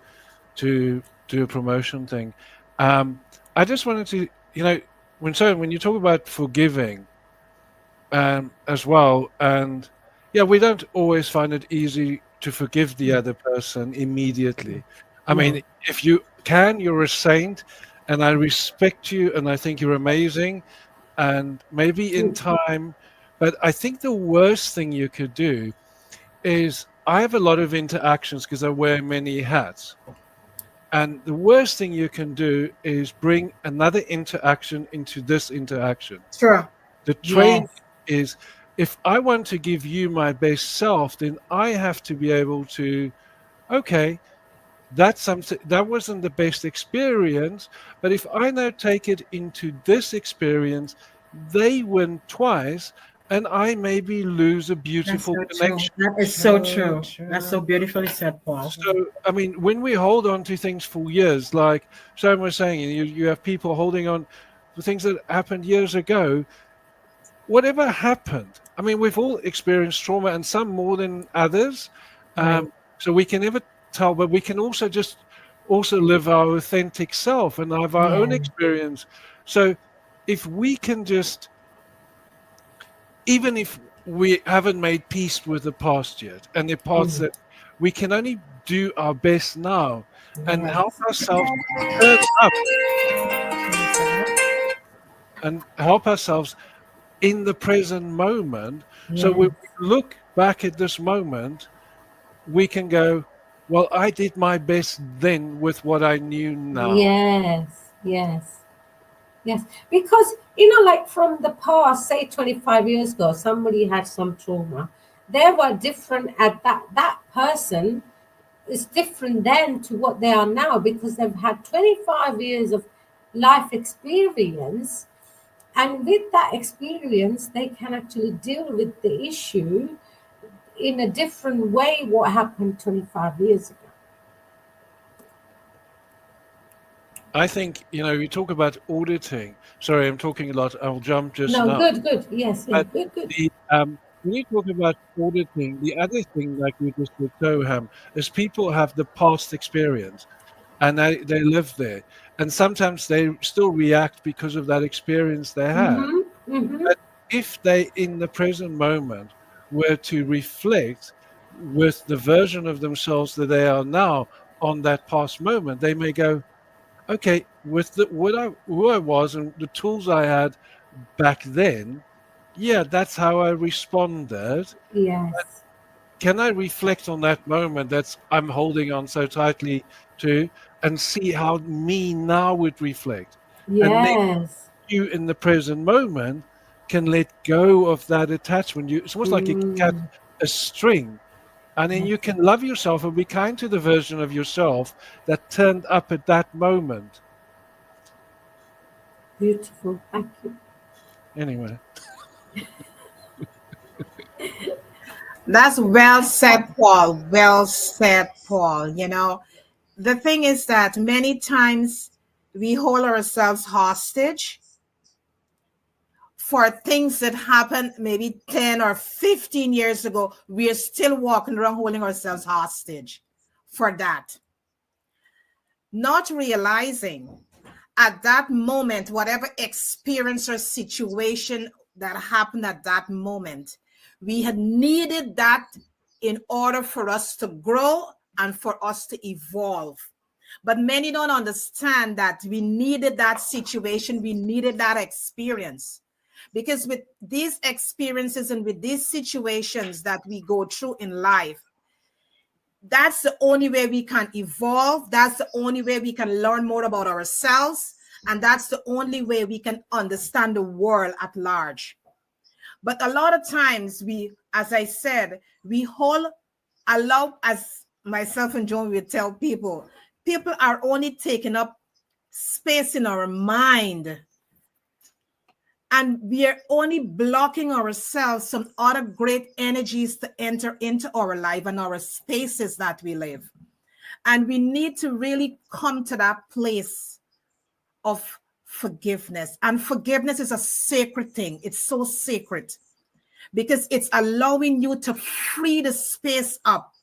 do a promotion thing. I just wanted to, when you talk about forgiving as well, and we don't always find it easy to forgive the other person immediately. I mean, if you can, you're a saint, and I respect you, and I think you're amazing. And maybe in time, But I think the worst thing you could do is, I have a lot of interactions because I wear many hats. And the worst thing you can do is bring another interaction into this interaction. Sure. The train Yes. is, if I want to give you my best self, then I have to be able to, okay, that's something that wasn't the best experience, but if I now take it into this experience, they win twice, and I maybe lose a That's beautiful so true. connection. That is so true. That's so beautifully said, Paul. So, I mean, when we hold on to things for years, like Soaham was saying, you have people holding on to things that happened years ago. Whatever happened, I mean, we've all experienced trauma, and some more than others. Right. So we can never tell, but we can also just also live our authentic self and have our own Yeah. experience. So if we can just, even if we haven't made peace with the past yet, and the parts that we can only do our best now and help ourselves turn up and help ourselves in the present moment. So when we look back at this moment, we can go, well, I did my best then with what I knew now. Yes, yes, yes. Because, like from the past, say 25 years ago, somebody had some trauma. They were different at that person is different then to what they are now because they've had 25 years of life experience. And with that experience, they can actually deal with the issue in a different way what happened 25 years ago. I think, you talk about auditing. Sorry, I'm talking a lot. I'll jump just No, now. good. Yes, yeah, But good. when you talk about auditing, the other thing, like you just said, Soaham, is people have the past experience and they live there. And sometimes they still react because of that experience they had. But if they, in the present moment, were to reflect with the version of themselves that they are now on that past moment, they may go, okay, with who I was and the tools I had back then, yeah, that's how I responded. Yes. Can I reflect on that moment that's I'm holding on so tightly to and see how me now would reflect? And then Yes. you in the present moment can let go of that attachment. It's almost like you can cut a string, and then you can love yourself and be kind to the version of yourself that turned up at that moment. Beautiful. Thank you. Anyway. That's well said, Paul. Well said, Paul. The thing is that many times we hold ourselves hostage for things that happened maybe 10 or 15 years ago. We are still walking around holding ourselves hostage for that. Not realizing at that moment, whatever experience or situation that happened at that moment, we had needed that in order for us to grow and for us to evolve. But many don't understand that we needed that situation, we needed that experience. Because with these experiences and with these situations that we go through in life, that's the only way we can evolve. That's the only way we can learn more about ourselves. And that's the only way we can understand the world at large. But a lot of times we, as I said, we allow, as myself and Joan will tell people are only taking up space in our mind. And we are only blocking ourselves some other great energies to enter into our life and our spaces that we live. And we need to really come to that place of forgiveness. And forgiveness is a sacred thing. It's so sacred because it's allowing you to free the space up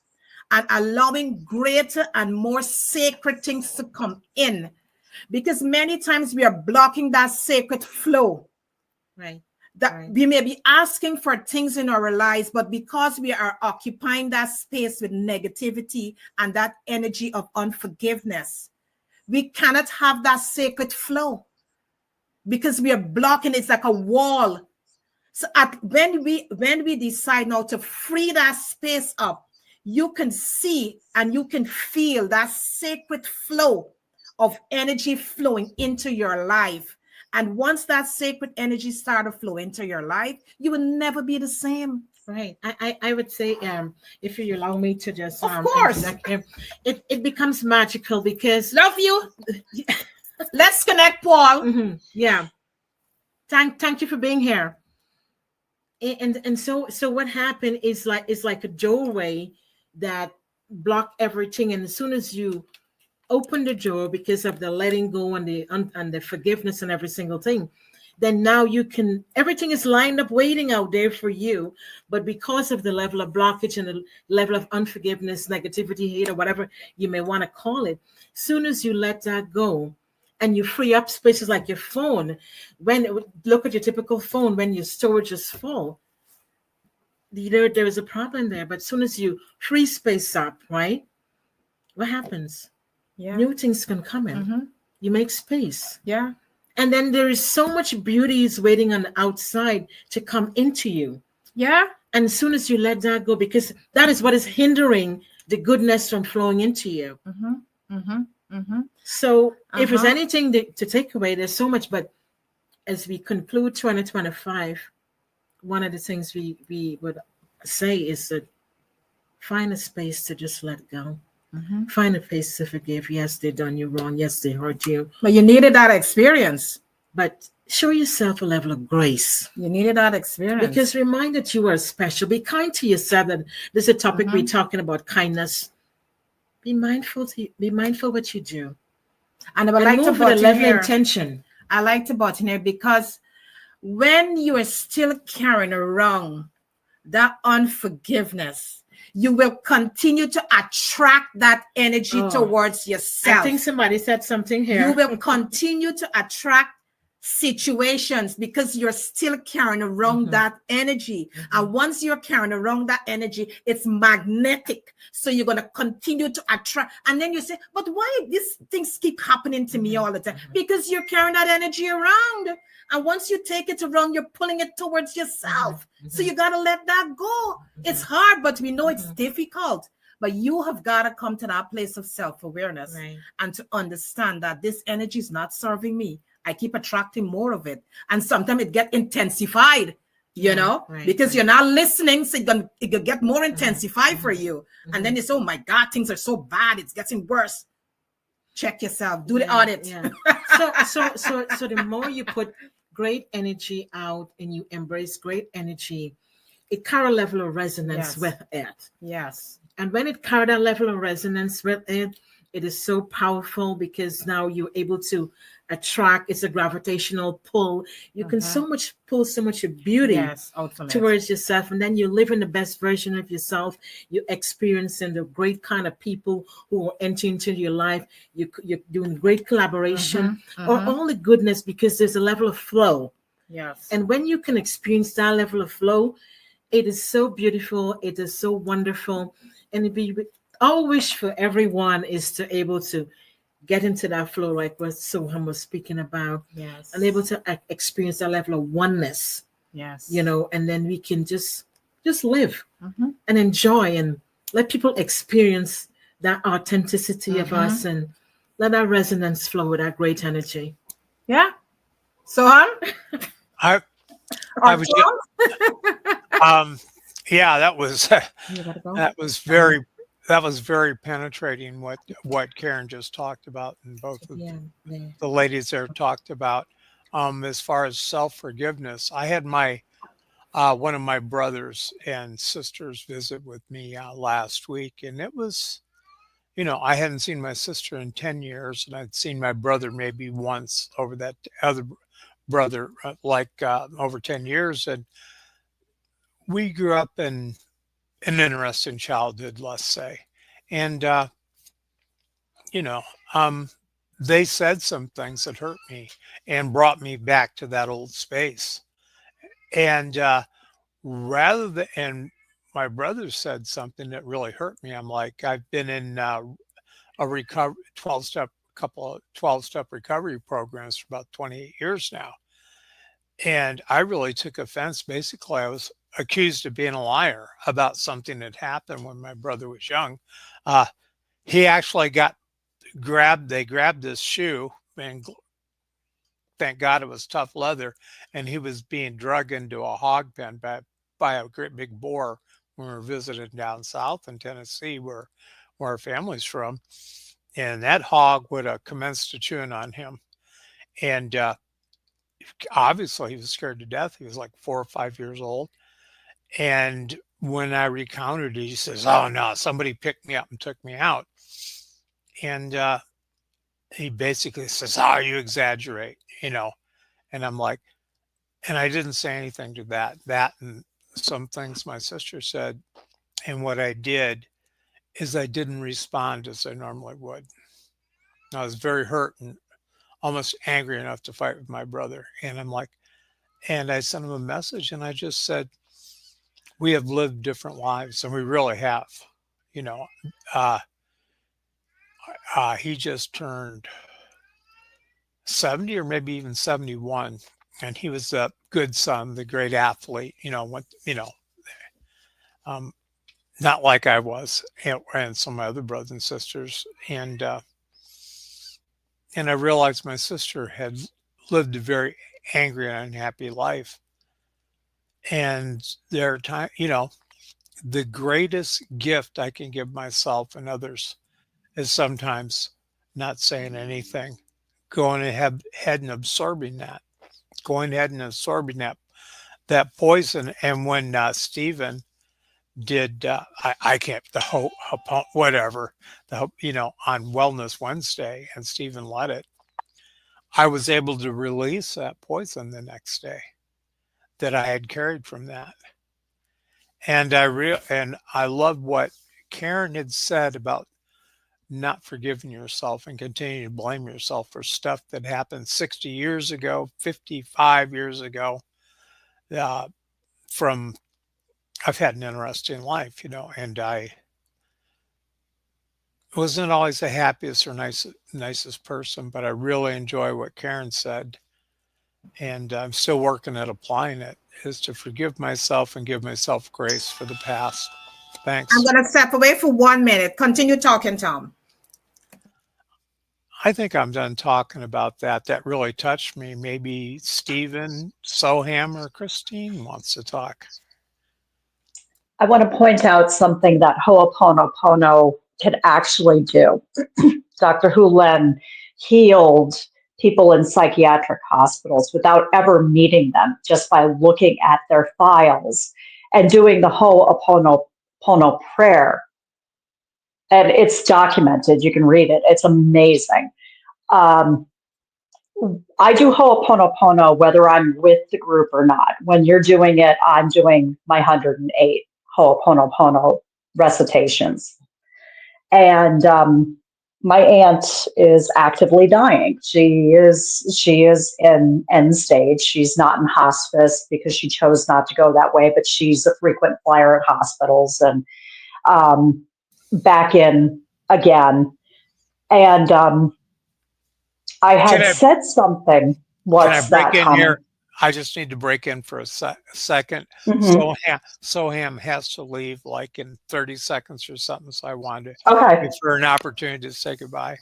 and allowing greater and more sacred things to come in. Because many times we are blocking that sacred flow. Right. That we may be asking for things in our lives, but because we are occupying that space with negativity and that energy of unforgiveness, we cannot have that sacred flow because we are blocking. It's like a wall. So when we decide now to free that space up, you can see and you can feel that sacred flow of energy flowing into your life. And once that sacred energy started to flow into your life, you will never be the same. Right. I would say, if you allow me to just, of course, it becomes magical because love you. Let's connect, Paul. Mm-hmm. Yeah. Thank you for being here. And so what happened is like a doorway that blocked everything. And as soon as you open the door because of the letting go and the forgiveness and every single thing, then now everything is lined up waiting out there for you. But because of the level of blockage and the level of unforgiveness, negativity, hate, or whatever you may want to call it, soon as you let that go and you free up spaces like your phone, look at your typical phone, when your storage is full, there is a problem there. But as soon as you free space up, right, what happens? Yeah. New things can come in. Mm-hmm. You make space. Yeah. And then there is so much beauty is waiting on the outside to come into you. Yeah. And as soon as you let that go, because that is what is hindering the goodness from flowing into you. Mm-hmm. Mm-hmm. Mm-hmm. So if there's anything to take away, there's so much. But as we conclude 2025, one of the things we would say is that find a space to just let go. Mm-hmm. Find a place to forgive. Yes, they done you wrong. Yes, they hurt you. But you needed that experience. But show yourself a level of grace. You needed that experience. Because remind that you are special. Be kind to yourself. That this is a topic we're talking about, kindness. Be mindful what you do. And I would like to move with a level of intention. I like to button here because when you are still carrying around that unforgiveness, you will continue to attract that energy towards yourself. I think somebody said something here. You will continue to attract situations because you're still carrying around that energy. And once you're carrying around that energy, it's magnetic. So you're going to continue to attract. And then you say, but why these things keep happening to me all the time? Because you're carrying that energy around. And once you take it around, you're pulling it towards yourself. So you got to let that go. It's hard, but we know it's difficult. But you have got to come to that place of self-awareness and to understand that this energy is not serving me. I keep attracting more of it. And sometimes it gets intensified, because you're not listening. So it can get more intensified for you. And then you say, oh my God, things are so bad. It's getting worse. Check yourself. Do the audit. Yeah. So the more you put great energy out and you embrace great energy, it carries a level of resonance with it. Yes. And when it carries a level of resonance with it, it is so powerful because now you're able to attract. It's a gravitational pull. You can pull so much of beauty towards yourself, and then you live in the best version of yourself. You experiencing the great kind of people who are entering into your life. You're doing great collaboration or all the goodness because there's a level of flow. Yes. And when you can experience that level of flow, it is so beautiful. It is so wonderful. And our wish for everyone is to able to get into that flow, like what Soaham was speaking about. Yes. And able to experience that level of oneness. Yes. And then we can just live and enjoy and let people experience that authenticity of us and let that resonance flow with that great energy. Yeah. Soaham? I was that was very penetrating what Karen just talked about, and both of the ladies there talked about. As far as self-forgiveness, I had one of my brothers and sisters visit with me last week, and it was, I hadn't seen my sister in 10 years, and I'd seen my brother maybe once over that other brother, over 10 years. And we grew up in an interesting childhood, let's say. And, they said some things that hurt me and brought me back to that old space. And and my brother said something that really hurt me. I'm like, I've been in a 12-step recovery programs for about 28 years now. And I really took offense. Basically, I was accused of being a liar about something that happened when my brother was young. Uh, he actually they grabbed his shoe, and thank God it was tough leather, and he was being drugged into a hog pen by a great big boar when we were visiting down south in Tennessee, where our family's from. And that hog would have commenced to chewing on him. And obviously he was scared to death. He was like 4 or 5 years old. And when I recounted it, he says, "Oh no, somebody picked me up and took me out." And he basically says, "Oh, you exaggerate," And I'm like, and I didn't say anything to that and some things my sister said. And what I did is I didn't respond as I normally would. I was very hurt and almost angry enough to fight with my brother. And I'm like, and I sent him a message and I just said, we have lived different lives, and we really have. He just turned 70 or maybe even 71, and he was the good son, the great athlete, not like I was and some of my other brothers and sisters. And I realized my sister had lived a very angry and unhappy life. And there are times, the greatest gift I can give myself and others is sometimes not saying anything, going ahead and absorbing that, that poison. And when Stephen did, I can't, whatever, on Wellness Wednesday, and Stephen led it, I was able to release that poison the next day that I had carried from that. And I love what Karen had said about not forgiving yourself and continuing to blame yourself for stuff that happened 60 years ago, 55 years ago. I've had an interesting life, and I wasn't always the happiest or nicest person, but I really enjoy what Karen said. And I'm still working at applying it, is to forgive myself and give myself grace for the past. Thanks. I'm going to step away for 1 minute. Continue talking, Tom. I think I'm done talking about that. That really touched me. Maybe Stephen, Soaham, or Christine wants to talk. I want to point out something that Ho'oponopono can actually do. Dr. Hulen healed people in psychiatric hospitals without ever meeting them, just by looking at their files and doing the Ho'oponopono prayer. And it's documented. You can read it. It's amazing. I do Ho'oponopono whether I'm with the group or not. When you're doing it, I'm doing my 108 Ho'oponopono recitations. And my aunt is actively dying. She is in end stage. She's not in hospice because she chose not to go that way, but she's a frequent flyer at hospitals and back in again. And I had said something. What's that? Break in here? I just need to break in for a second. Mm-hmm. Soaham has to leave like in 30 seconds or something. So I wanted to give her an opportunity to say goodbye.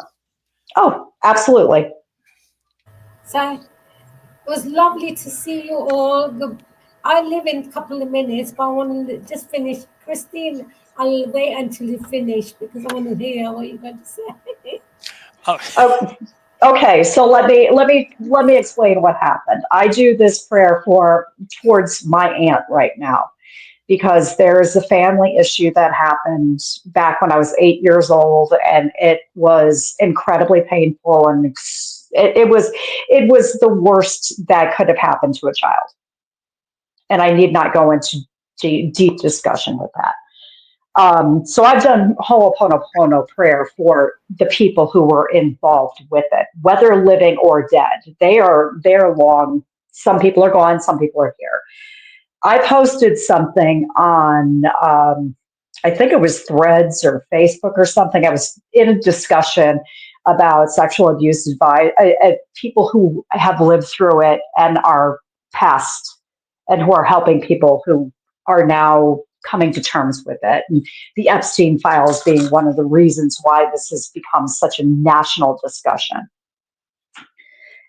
Oh, absolutely. So it was lovely to see you all. I live in a couple of minutes, but I want to just finish. Christine, I'll wait until you finish because I want to hear what you're going to say. Okay, so let me explain what happened. I do this prayer towards my aunt right now because there's a family issue that happened back when I was 8 years old, and it was incredibly painful, and it was the worst that could have happened to a child. And I need not go into deep discussion with that. So I've done Ho'oponopono prayer for the people who were involved with it, whether living or dead. They're long. Some people are gone. Some people are here. I posted something on, I think it was Threads or Facebook or something. I was in a discussion about sexual abuse advice, people who have lived through it and are past and who are helping people who are now coming to terms with it. And the Epstein files being one of the reasons why this has become such a national discussion.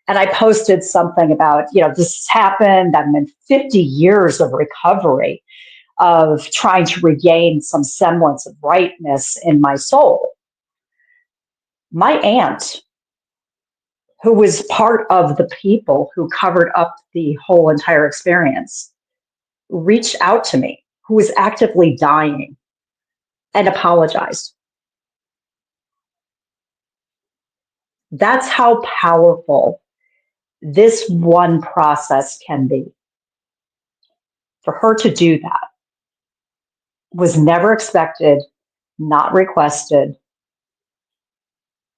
And I posted something about, this has happened. I'm in 50 years of recovery, of trying to regain some semblance of rightness in my soul. My aunt, who was part of the people who covered up the whole entire experience, reached out to me, who was actively dying, and apologized. That's how powerful this one process can be. For her to do that was never expected, not requested,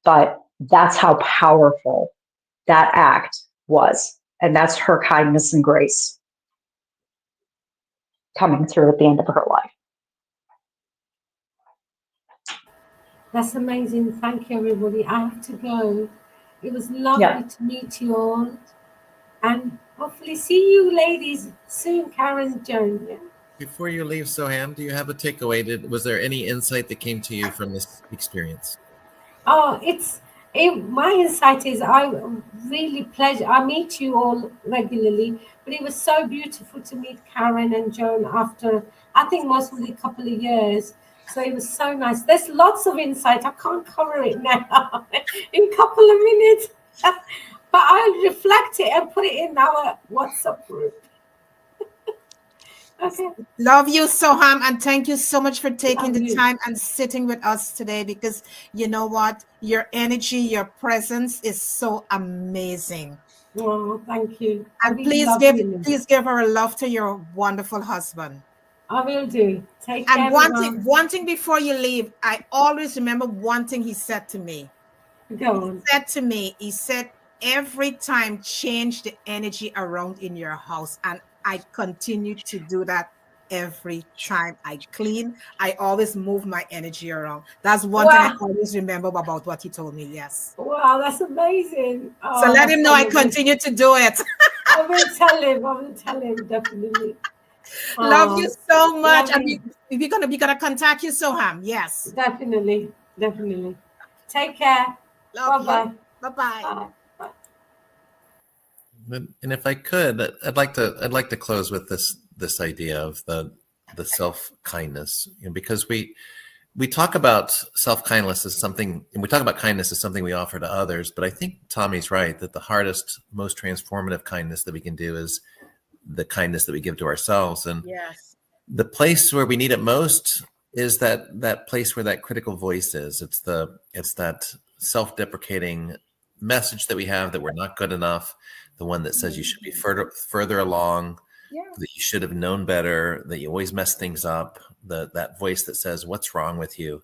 but that's how powerful that act was. And that's her kindness and grace coming through at the end of her life. That's amazing. Thank you, everybody. I have to go. It was lovely to meet you all. And hopefully see you ladies soon, Karen and Joan. Yeah. Before you leave, Soaham, do you have a takeaway? Was there any insight that came to you from this experience? Oh, my insight is I meet you all regularly, but it was so beautiful to meet Karen and Joan after, I think, mostly a couple of years. So it was so nice. There's lots of insight. I can't cover it now in a couple of minutes, but I'll reflect it and put it in our WhatsApp group. Okay. Love you, Soaham, and thank you so much for taking the time and sitting with us today, because you know what? Your energy, your presence is so amazing. Oh, thank you. And please give her a love to your wonderful husband. I will do. Take care. And one thing before you leave, I always remember one thing he said to me. He said, every time change the energy around in your house. And I continue to do that every time I clean. I always move my energy around. That's one thing I always remember about what he told me. Yes. Wow, that's amazing. So let him know I continue to do it. I will tell him definitely. Love you so much. And we're gonna contact you, Soaham. Yes. Definitely. Take care. Bye-bye. Bye-bye. And if I could, I'd like to close with this idea of the self-kindness, because we talk about self-kindness as something, and we talk about kindness as something we offer to others, but I think Tommy's right that the hardest, most transformative kindness that we can do is the kindness that we give to ourselves. And the place where we need it most is that place where that critical voice is. It's that self-deprecating message that we have that we're not good enough, the one that says you should be further along, that you should have known better, that you always mess things up, that voice that says, what's wrong with you?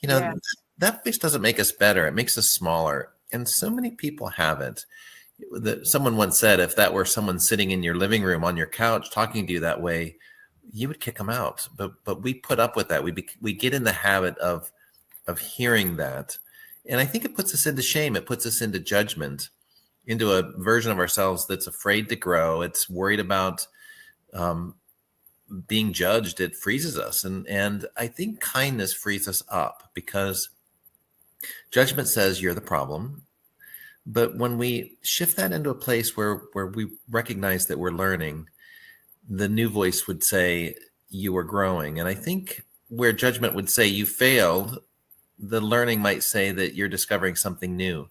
That voice doesn't make us better. It makes us smaller. And so many people have it. Someone once said, if that were someone sitting in your living room on your couch talking to you that way, you would kick them out. But we put up with that. We get in the habit of hearing that. And I think it puts us into shame. It puts us into judgment, into a version of ourselves that's afraid to grow. It's worried about being judged. It freezes us. And I think kindness frees us up, because judgment says you're the problem. But when we shift that into a place where we recognize that we're learning, the new voice would say you are growing. And I think where judgment would say you failed, the learning might say that you're discovering something new.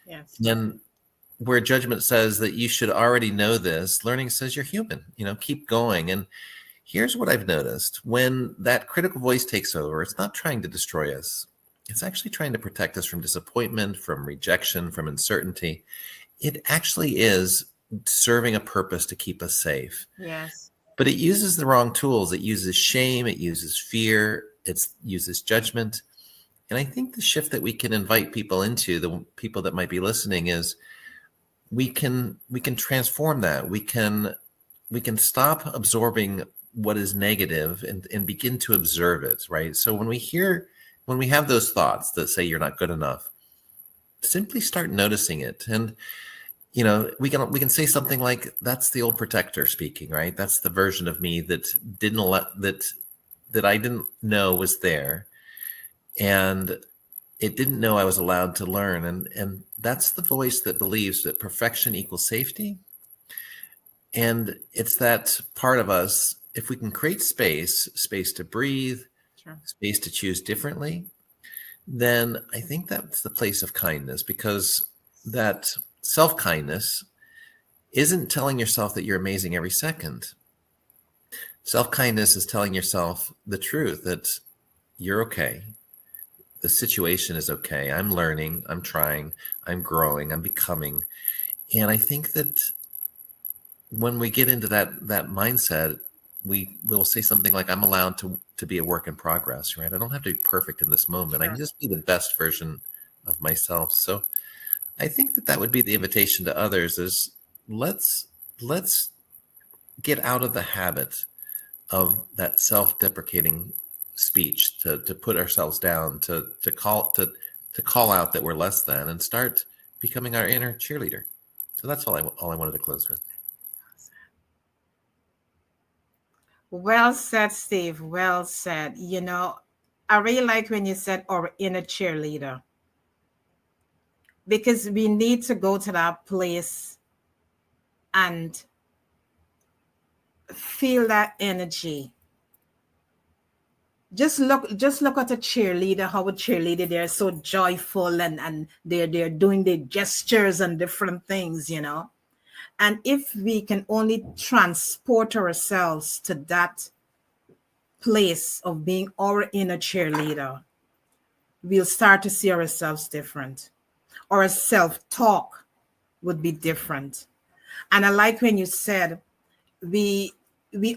Yes. Then where judgment says that you should already know this, learning says you're human, keep going. And here's what I've noticed. When that critical voice takes over, it's not trying to destroy us. It's actually trying to protect us from disappointment, from rejection, from uncertainty. It actually is serving a purpose to keep us safe. Yes. But it uses the wrong tools. It uses shame. It uses fear. It uses judgment. And I think the shift that we can invite people into, the people that might be listening, is we can transform that. We can stop absorbing what is negative and begin to observe it, right? So when we have those thoughts that say you're not good enough, simply start noticing it. And we can say something like, that's the old protector speaking, right? That's the version of me that didn't let that I didn't know was there, and it didn't know I was allowed to learn. And that's the voice that believes that perfection equals safety. And it's that part of us, if we can create space to breathe, Sure. space to choose differently, then I think that's the place of kindness, because that self-kindness isn't telling yourself that you're amazing every second. Self-kindness is telling yourself the truth, that you're okay. The situation is okay. I'm learning, I'm trying, I'm growing, I'm becoming. And I think that when we get into that mindset, we will say something like, I'm allowed to be a work in progress, right? I don't have to be perfect in this moment. I Sure. can just be the best version of myself. So I think that would be the invitation to others, is let's get out of the habit of that self-deprecating speech, to put ourselves down, to call out that we're less than, and start becoming our inner cheerleader. So that's all I wanted to close with. Well said, Steve. Well said. I really like when you said our inner cheerleader, because we need to go to that place and feel that energy. Just look at a cheerleader, how a cheerleader, they're so joyful, and they're doing their gestures and different things. And if we can only transport ourselves to that place of being our inner cheerleader, we'll start to see ourselves different. Our self-talk would be different. And I like when you said we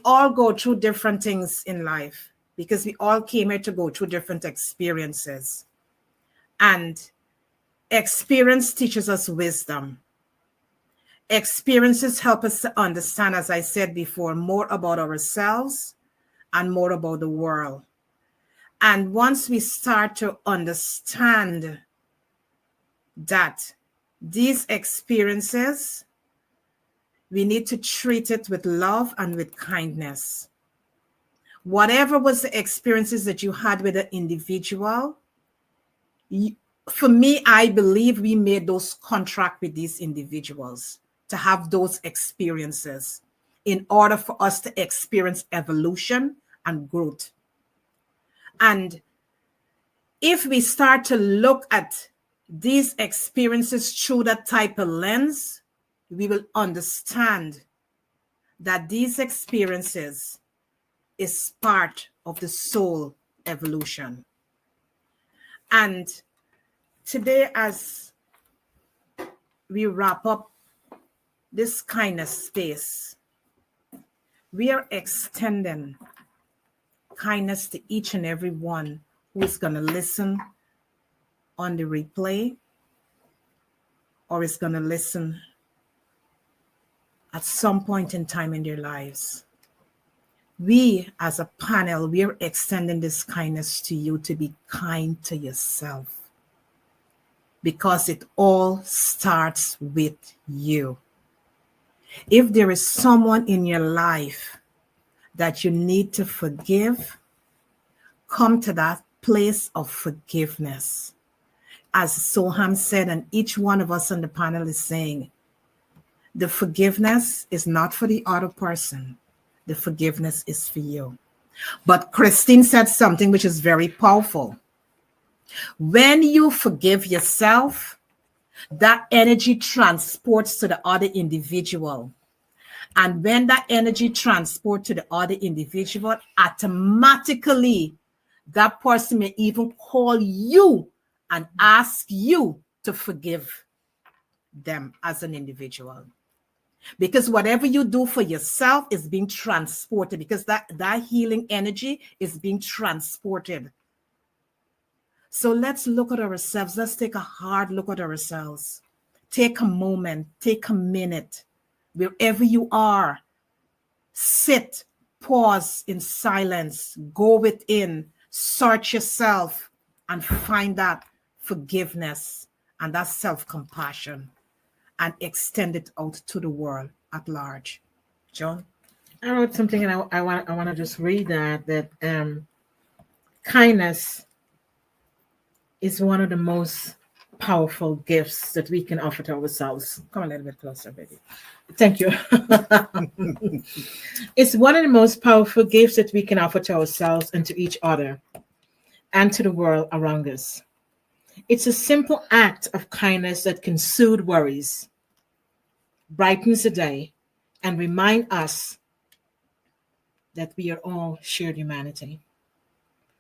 all go through different things in life, because we all came here to go through different experiences. And experience teaches us wisdom. Experiences help us to understand, as I said before, more about ourselves and more about the world. And once we start to understand that these experiences, we need to treat it with love and with kindness. Whatever was the experiences that you had with an individual, for me, I believe we made those contracts with these individuals to have those experiences in order for us to experience evolution and growth. And if we start to look at these experiences through that type of lens, we will understand that these experiences is part of the soul evolution. And today, as we wrap up this kindness space, we are extending kindness to each and every one who is going to listen on the replay, or is going to listen at some point in time in their lives. We, as a panel, we are extending this kindness to you, to be kind to yourself, because it all starts with you. If there is someone in your life that you need to forgive, come to that place of forgiveness. As Soaham said, and each one of us on the panel is saying, the forgiveness is not for the other person. The forgiveness is for you. But Christine said something which is very powerful. When you forgive yourself, that energy transports to the other individual. And when that energy transports to the other individual, automatically that person may even call you and ask you to forgive them as an individual. Because whatever you do for yourself is being transported, because that healing energy is being transported. So let's look at ourselves. Let's take a hard look at ourselves. Take a moment, take a minute, wherever you are. Sit, pause in silence, go within, search yourself, and find that forgiveness and that self-compassion. and extend it out to the world at large. Joan? I wrote something, and I want to just read that kindness is one of the most powerful gifts that we can offer to ourselves. Come a little bit closer, baby. Thank you. It's one of the most powerful gifts that we can offer to ourselves and to each other and to the world around us. It's a simple act of kindness that can soothe worries, brightens the day, and remind us that we are all shared humanity.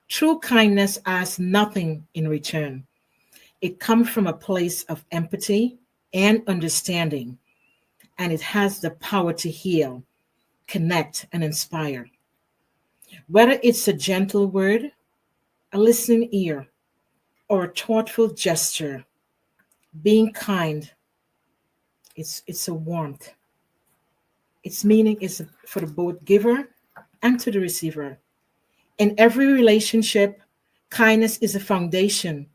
True kindness asks nothing in return. It comes from a place of empathy and understanding, and it has the power to heal, connect, and inspire. Whether it's a gentle word, a listening ear, or a thoughtful gesture, being kind, it's a warmth. Its meaning is for the both giver and to the receiver. In every relationship, kindness is a foundation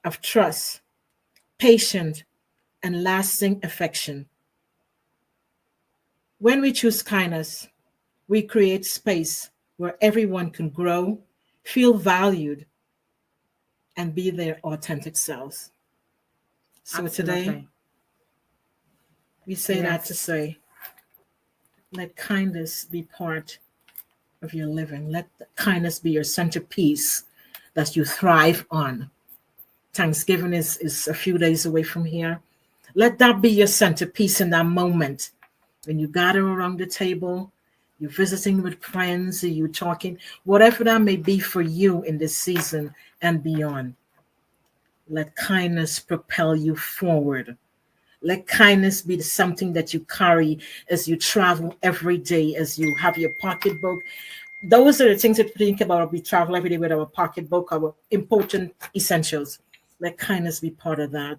of trust, patience, and lasting affection. When we choose kindness, we create space where everyone can grow, feel valued, and be their authentic selves. So Absolutely. today, we say that to say, let kindness be part of your living. Let kindness be your centerpiece that you thrive on. Thanksgiving is a few days away from here. Let that be your centerpiece in that moment when you gather around the table, you're visiting with friends, you're talking, whatever that may be for you in this season and beyond. Let kindness propel you forward. Let kindness be something that you carry as you travel every day, as you have your pocketbook. Those are the things that we think about. We travel every day with our pocketbook, our important essentials. Let kindness be part of that.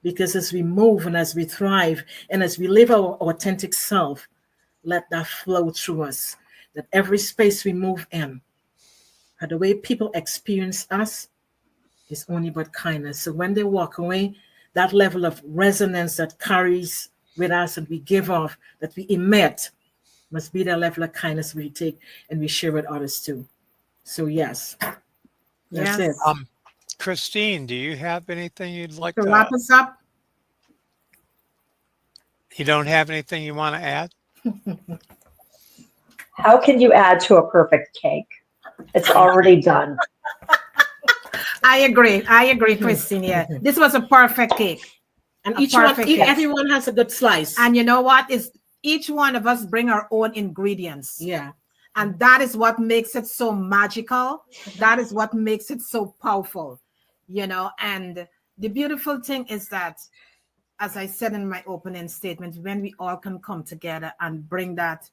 Because as we move and as we thrive and as we live our authentic self, let that flow through us. That every space we move in, and the way people experience us is only but kindness. So when they walk away, that level of resonance that carries with us and we give off, that we emit, must be the level of kindness we take and we share with others too. So yes, that's it. Christine, do you have anything you'd like To to wrap us up, You don't have anything you want to add? How can you add to a perfect cake? It's already done. I agree, Christine. Yeah. This was a perfect cake. And Perfect, yes. everyone has a good slice. And you know what? Is each one of us bring our own ingredients. Yeah. And that is what makes it so magical. That is what makes it so powerful, you know. And the beautiful thing is that, as I said in my opening statement, when we all can come together and bring that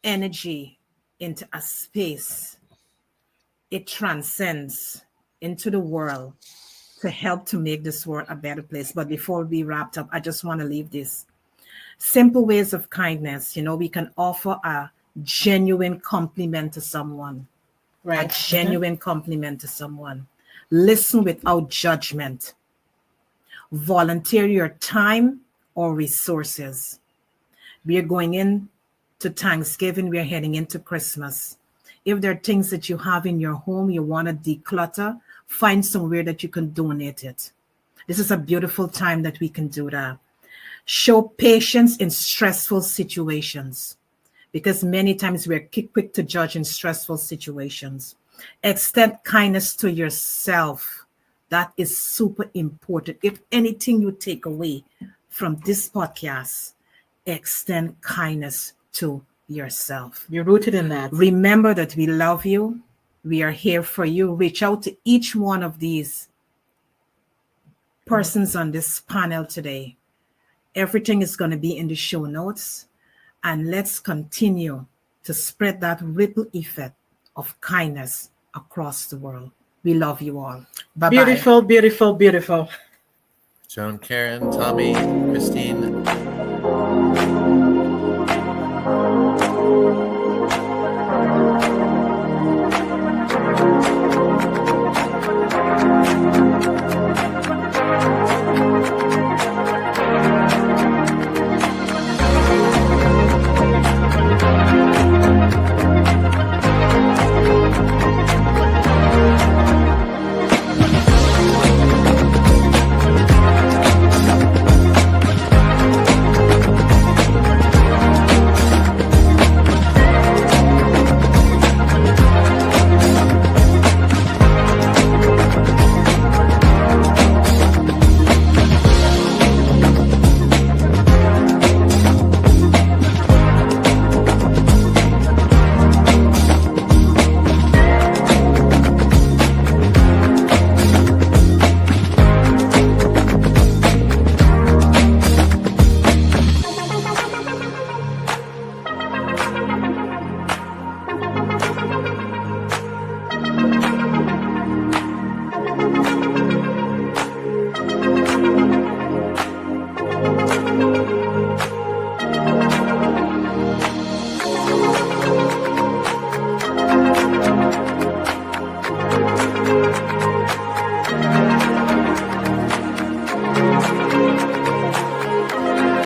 energy into a space, it transcends into the world to help to make this world a better place. But before we wrapped up, I just want to leave this. Simple ways of kindness. You know, we can offer a genuine compliment to someone. Right. A genuine compliment to someone. Listen without judgment. Volunteer your time or resources. We are going into Thanksgiving. We are heading into Christmas. If there are things that you have in your home you want to declutter, find somewhere that you can donate it. This is a beautiful time that we can do that. Show patience in stressful situations, because many times we're quick to judge in stressful situations. Extend kindness to yourself. That is super important. If anything you take away from this podcast, extend kindness to yourself. You're rooted in that. Remember that we love you. We are here for you. Reach out to each one of these persons on this panel today. Everything is going to be in the show notes. And let's continue to spread that ripple effect of kindness across the world. We love you all. Bye-bye. Beautiful, beautiful, beautiful. Joan, Karen, Tommy, Christine. Bye.